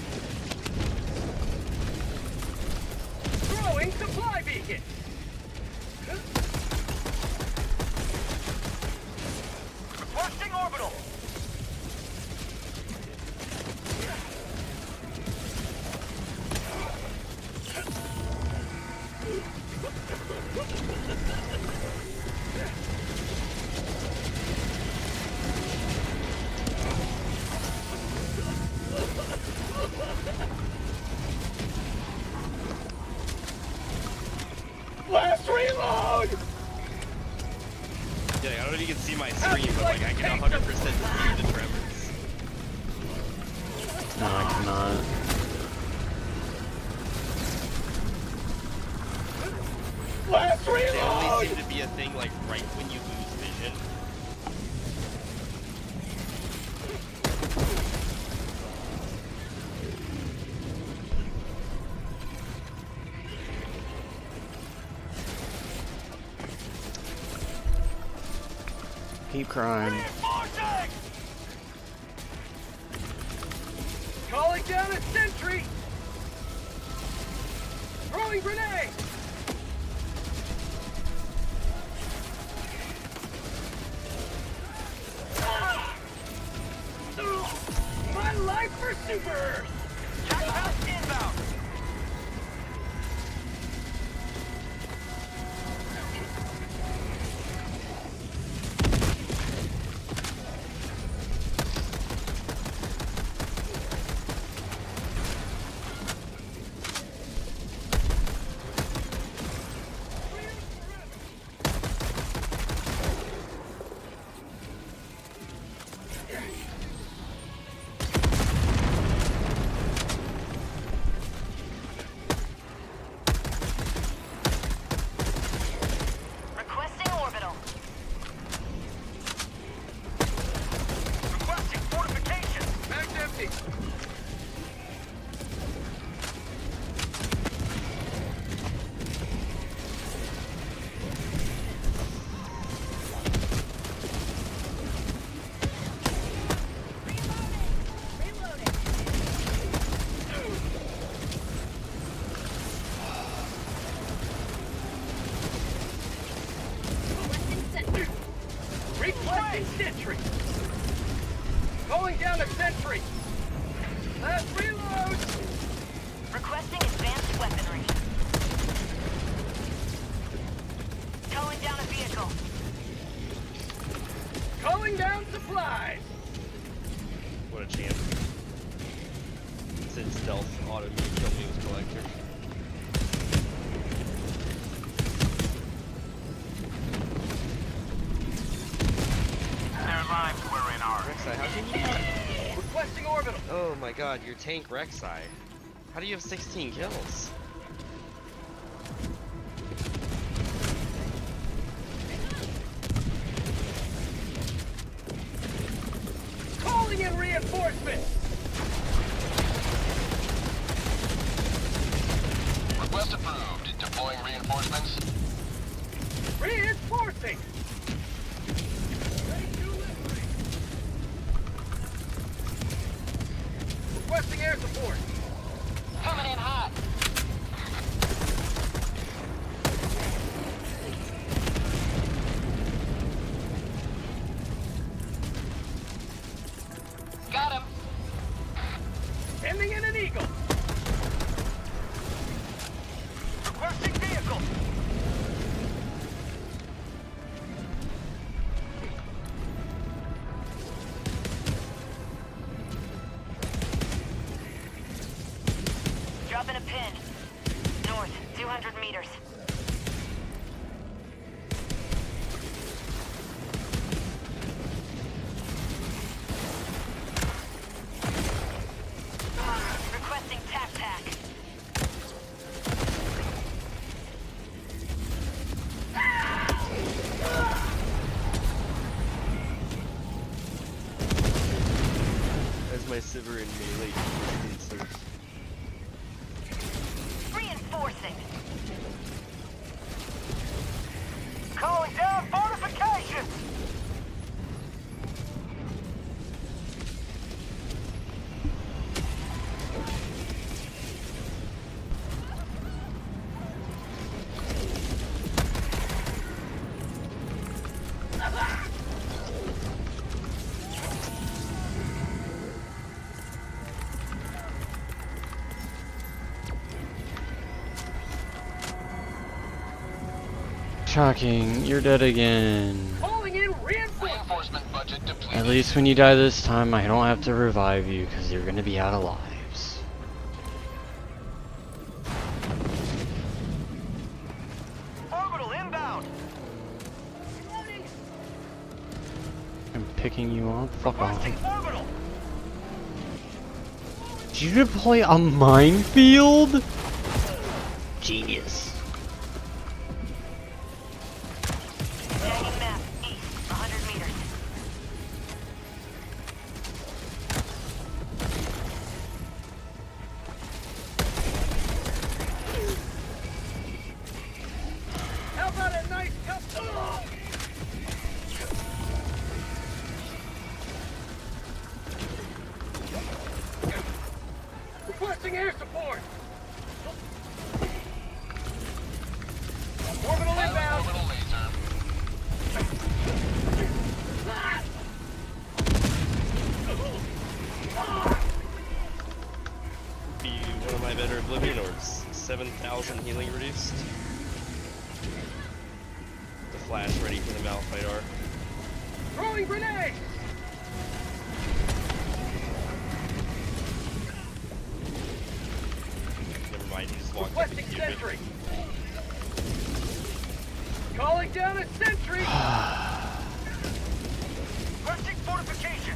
[SPEAKER 8] Throwing supply beacon! Requesting orbital! Last reload!
[SPEAKER 5] Yeah, I don't know if you can see my screen, but like I can 100% see the tremors.
[SPEAKER 4] No, I cannot.
[SPEAKER 8] Last
[SPEAKER 5] They only
[SPEAKER 8] reload!
[SPEAKER 5] seem to be a thing like right when you lose vision.
[SPEAKER 4] Keep crying.
[SPEAKER 8] Reinforcing! down a sentry! Throwing grenade! My life for Super Earth! Jackpot inbound!
[SPEAKER 7] Requesting orbital.
[SPEAKER 8] Requesting fortifications! Mag's empty! Requesting sentry! Going down a sentry! Last reload!
[SPEAKER 7] Requesting advanced weaponry. Calling down a vehicle.
[SPEAKER 8] Calling down supplies!
[SPEAKER 5] What a champ. Since stealth auto killed me with collector.
[SPEAKER 8] Their lives were in ours.
[SPEAKER 5] Rek'Sai, how can you not?
[SPEAKER 8] Requesting orbital!
[SPEAKER 5] Oh my god, your tank Rek'Sai. How do you have 16 kills?
[SPEAKER 8] Calling in reinforcements!
[SPEAKER 9] Request approved. Deploying reinforcements.
[SPEAKER 8] Reinforcing! Requesting air support!
[SPEAKER 7] Coming in hot. Got him.
[SPEAKER 8] Sending in an eagle! Requesting vehicle!
[SPEAKER 7] Dropping a pin. North, 200 meters. Requesting tac pack.
[SPEAKER 5] As my Sivir in melee insert.
[SPEAKER 7] Reinforcing.
[SPEAKER 8] Calling down fortifications!
[SPEAKER 4] Shocking, you're dead again.
[SPEAKER 8] Calling in reinforcements!
[SPEAKER 9] Reinforcement budget depleted.
[SPEAKER 4] At least when you die this time, I don't have to revive you because you're gonna be out of lives.
[SPEAKER 8] Orbital inbound!
[SPEAKER 4] I'm picking you up. Fuck off.
[SPEAKER 8] Requesting orbital!
[SPEAKER 4] Did you deploy a minefield? Genius.
[SPEAKER 7] Tagging map. East, 100 meters.
[SPEAKER 8] How about a nice cup? Ugh! Requesting air support. Orbital inbound.
[SPEAKER 9] Orbital laser.
[SPEAKER 5] Be one of my better Oblivion orbs. 7,000 healing reduced. The flash ready for the Malphite R.
[SPEAKER 8] Throwing grenade.
[SPEAKER 5] Never mind, he just walked up
[SPEAKER 8] Requesting
[SPEAKER 5] and queued it.
[SPEAKER 8] sentry. Calling down a sentry. Requesting fortification.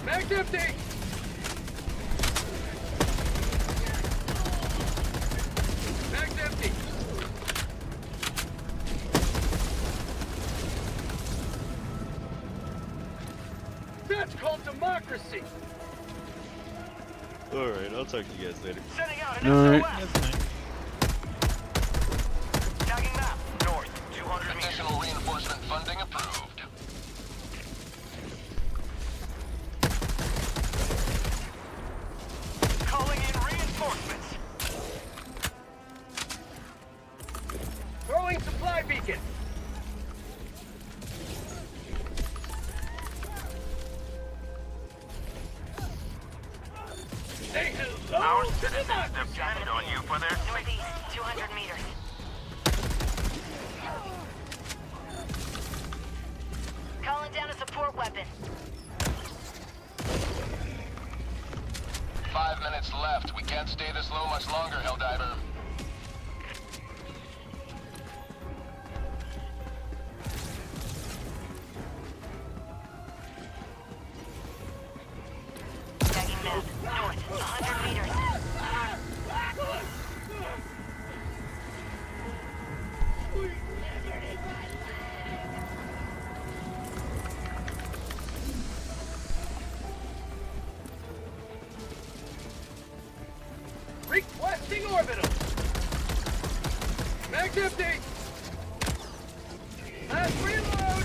[SPEAKER 8] Mag's empty. Mag's empty. That's called democracy.
[SPEAKER 5] Alright, I'll talk to you guys later.
[SPEAKER 8] Setting out an
[SPEAKER 4] Alright.
[SPEAKER 8] SOS.
[SPEAKER 3] That's nice.
[SPEAKER 8] Tagging map. North, 200 meters.
[SPEAKER 9] Additional reinforcement funding approved.
[SPEAKER 8] Calling in reinforcements. Throwing supply beacon. Say hello.
[SPEAKER 11] Our citizens depend on you for their safety.
[SPEAKER 7] Northeast, 200 meters. Calling down a support weapon.
[SPEAKER 9] 5 minutes left. We can't stay this low much longer, Helldiver.
[SPEAKER 7] Tagging map. North, 100 meters.
[SPEAKER 8] Requesting orbital. Mag's empty. Last reload.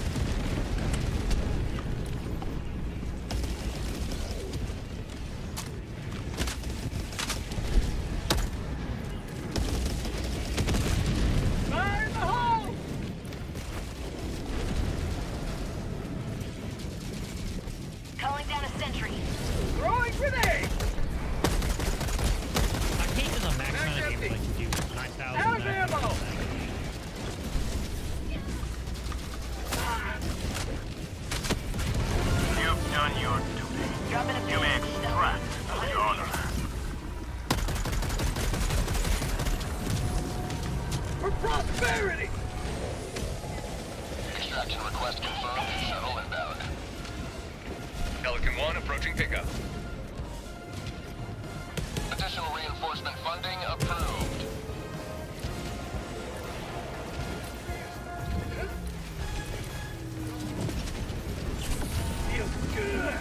[SPEAKER 8] Fire in the hole.
[SPEAKER 7] Calling down a sentry.
[SPEAKER 8] Throwing grenade.
[SPEAKER 3] I hate the max amount of
[SPEAKER 8] empty.
[SPEAKER 3] damage I can do. 9,000.
[SPEAKER 8] Out of ammo.
[SPEAKER 11] You've done your duty.
[SPEAKER 7] Dropping a
[SPEAKER 11] You may
[SPEAKER 7] pin.
[SPEAKER 11] extract the honor.
[SPEAKER 8] For prosperity.
[SPEAKER 9] Extraction request confirmed. Shuttle inbound. Pelican 1 approaching pickup. Additional reinforcement funding approved.
[SPEAKER 8] Feels good.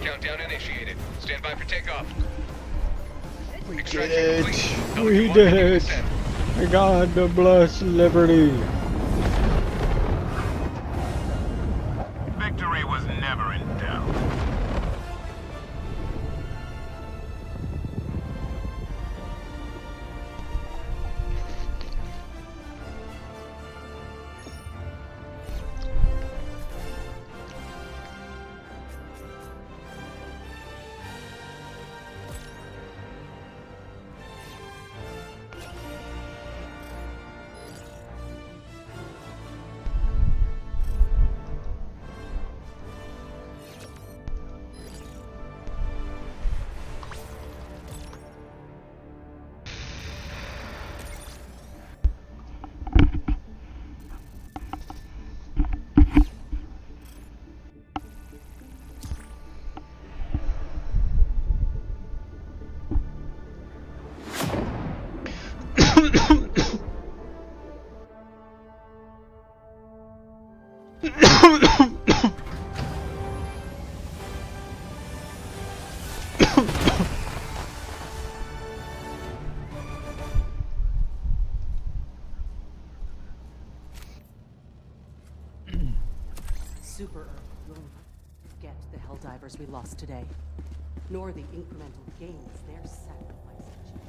[SPEAKER 9] Countdown initiated. Stand by for takeoff.
[SPEAKER 4] We did
[SPEAKER 9] Extraction
[SPEAKER 4] it.
[SPEAKER 9] complete.
[SPEAKER 4] We
[SPEAKER 9] Pelican 1
[SPEAKER 4] did
[SPEAKER 9] making
[SPEAKER 4] it.
[SPEAKER 9] descent.
[SPEAKER 4] My God, the blessed liberty.
[SPEAKER 11] Victory was never in doubt.
[SPEAKER 10] Super Earth will not forget the Helldivers we lost today, nor the incremental gains their sacrifice achieved.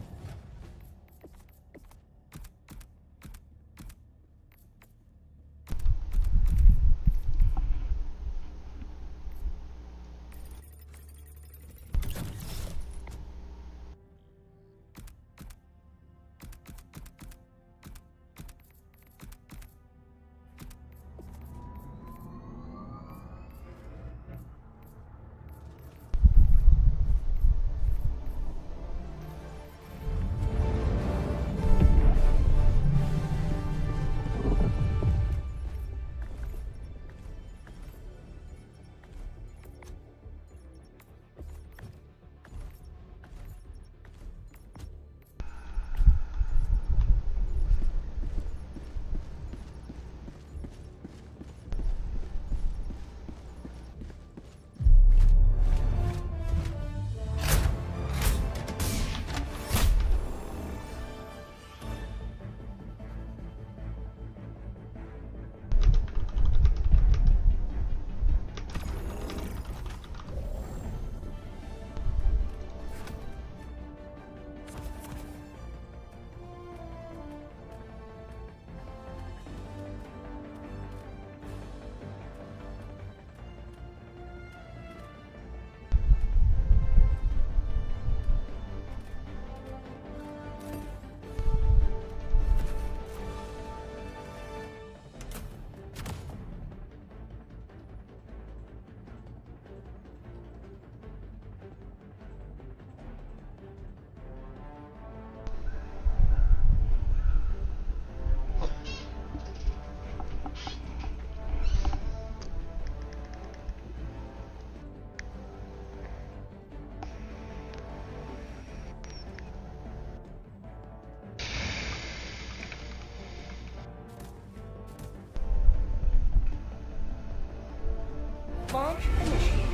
[SPEAKER 7] Launch initiated.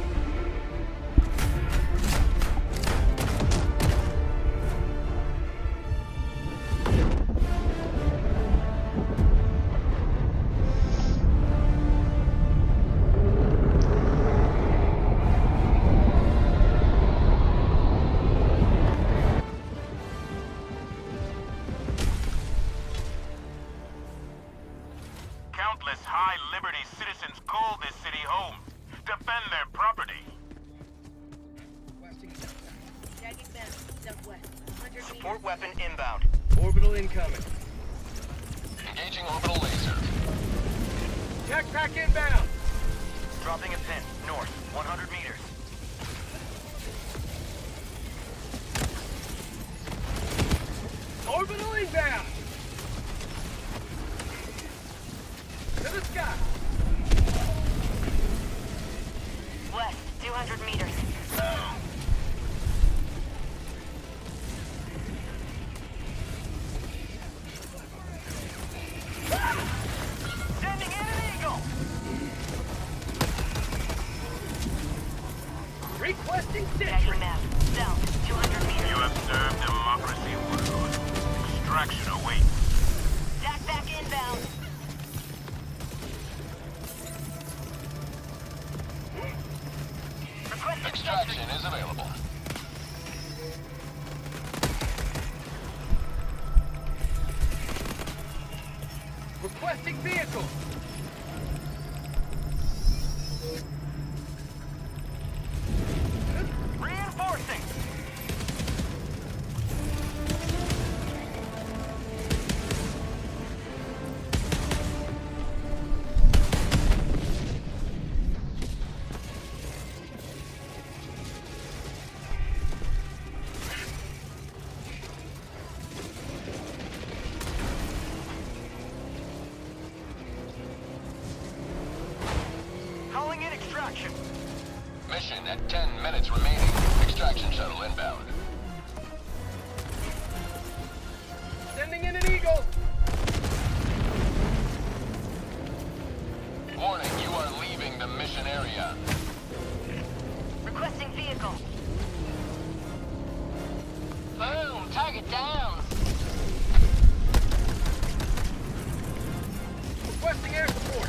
[SPEAKER 8] Countless High Liberty citizens call this city home. Defend their property.
[SPEAKER 7] Tagging them, southwest. 100 meters.
[SPEAKER 9] Support weapon inbound.
[SPEAKER 1] Orbital incoming.
[SPEAKER 9] Engaging orbital laser.
[SPEAKER 1] Jetpack inbound.
[SPEAKER 9] Dropping a pin. North. 100 meters.
[SPEAKER 1] Orbital inbound. To the sky.
[SPEAKER 7] West, 200 meters.
[SPEAKER 9] Sending in an eagle.
[SPEAKER 1] Requesting
[SPEAKER 7] Tagging
[SPEAKER 1] sentry.
[SPEAKER 7] them, south, 200 meters.
[SPEAKER 8] You have served democracy well. Extraction awaits.
[SPEAKER 7] Tack back inbound. Requesting
[SPEAKER 9] Extraction is available.
[SPEAKER 1] Requesting vehicle.
[SPEAKER 9] Reinforcing. Calling in extraction. Mission at 10 minutes remaining. Extraction shuttle inbound.
[SPEAKER 1] Sending in an eagle.
[SPEAKER 9] Warning, you are leaving the mission area.
[SPEAKER 7] Requesting vehicle.
[SPEAKER 9] Boom! Target down!
[SPEAKER 1] Requesting air support.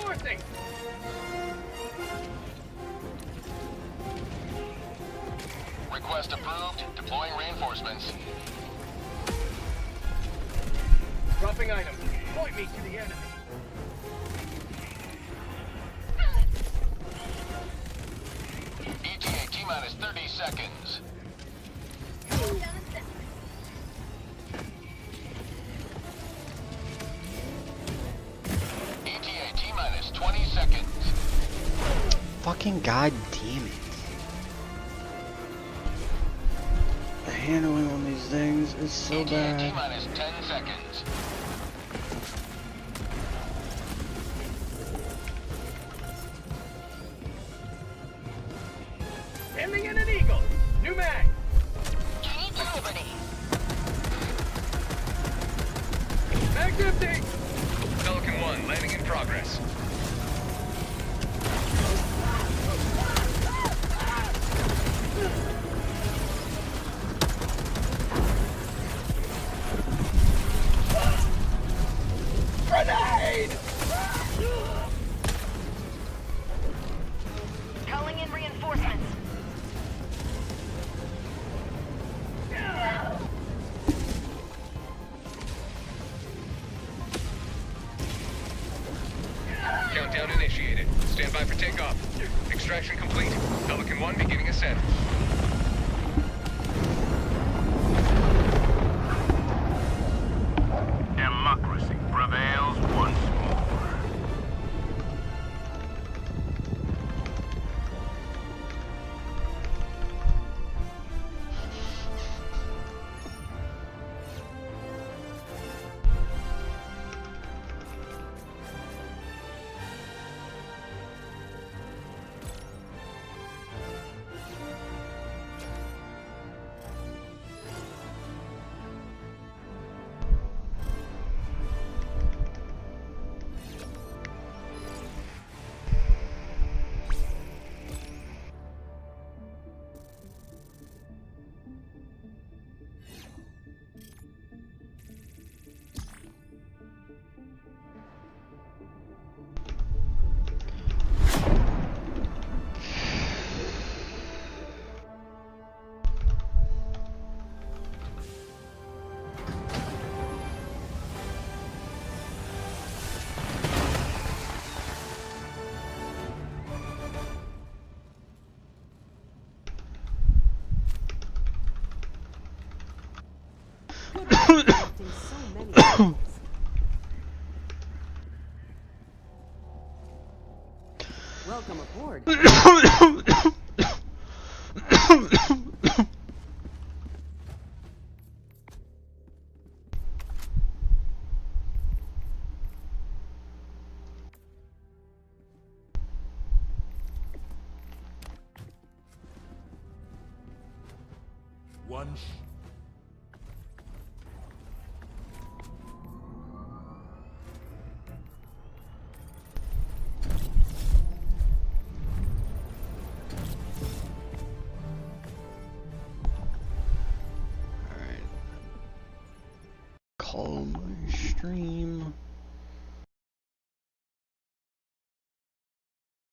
[SPEAKER 8] Reinforcing!
[SPEAKER 9] Request approved. Deploying reinforcements.
[SPEAKER 8] Dropping item. Point me to the enemy.
[SPEAKER 9] ETA T-minus 30 seconds. ETA T-minus 20 seconds.
[SPEAKER 4] Fucking god damn it. The handling on these things is so
[SPEAKER 9] ETA
[SPEAKER 4] bad.
[SPEAKER 9] T-minus 10 seconds.
[SPEAKER 8] Sending in an eagle. New mag.
[SPEAKER 7] Key to Liberty.
[SPEAKER 8] Mag's empty.
[SPEAKER 9] Pelican 1 landing in progress.
[SPEAKER 8] Grenade!
[SPEAKER 7] Calling in reinforcements.
[SPEAKER 9] Countdown initiated. Stand by for takeoff. Extraction complete. Pelican 1 beginning ascent.
[SPEAKER 8] Democracy prevails once more.
[SPEAKER 10] Collecting so many items. Welcome aboard.
[SPEAKER 6] One.
[SPEAKER 4] Alright. Call my stream.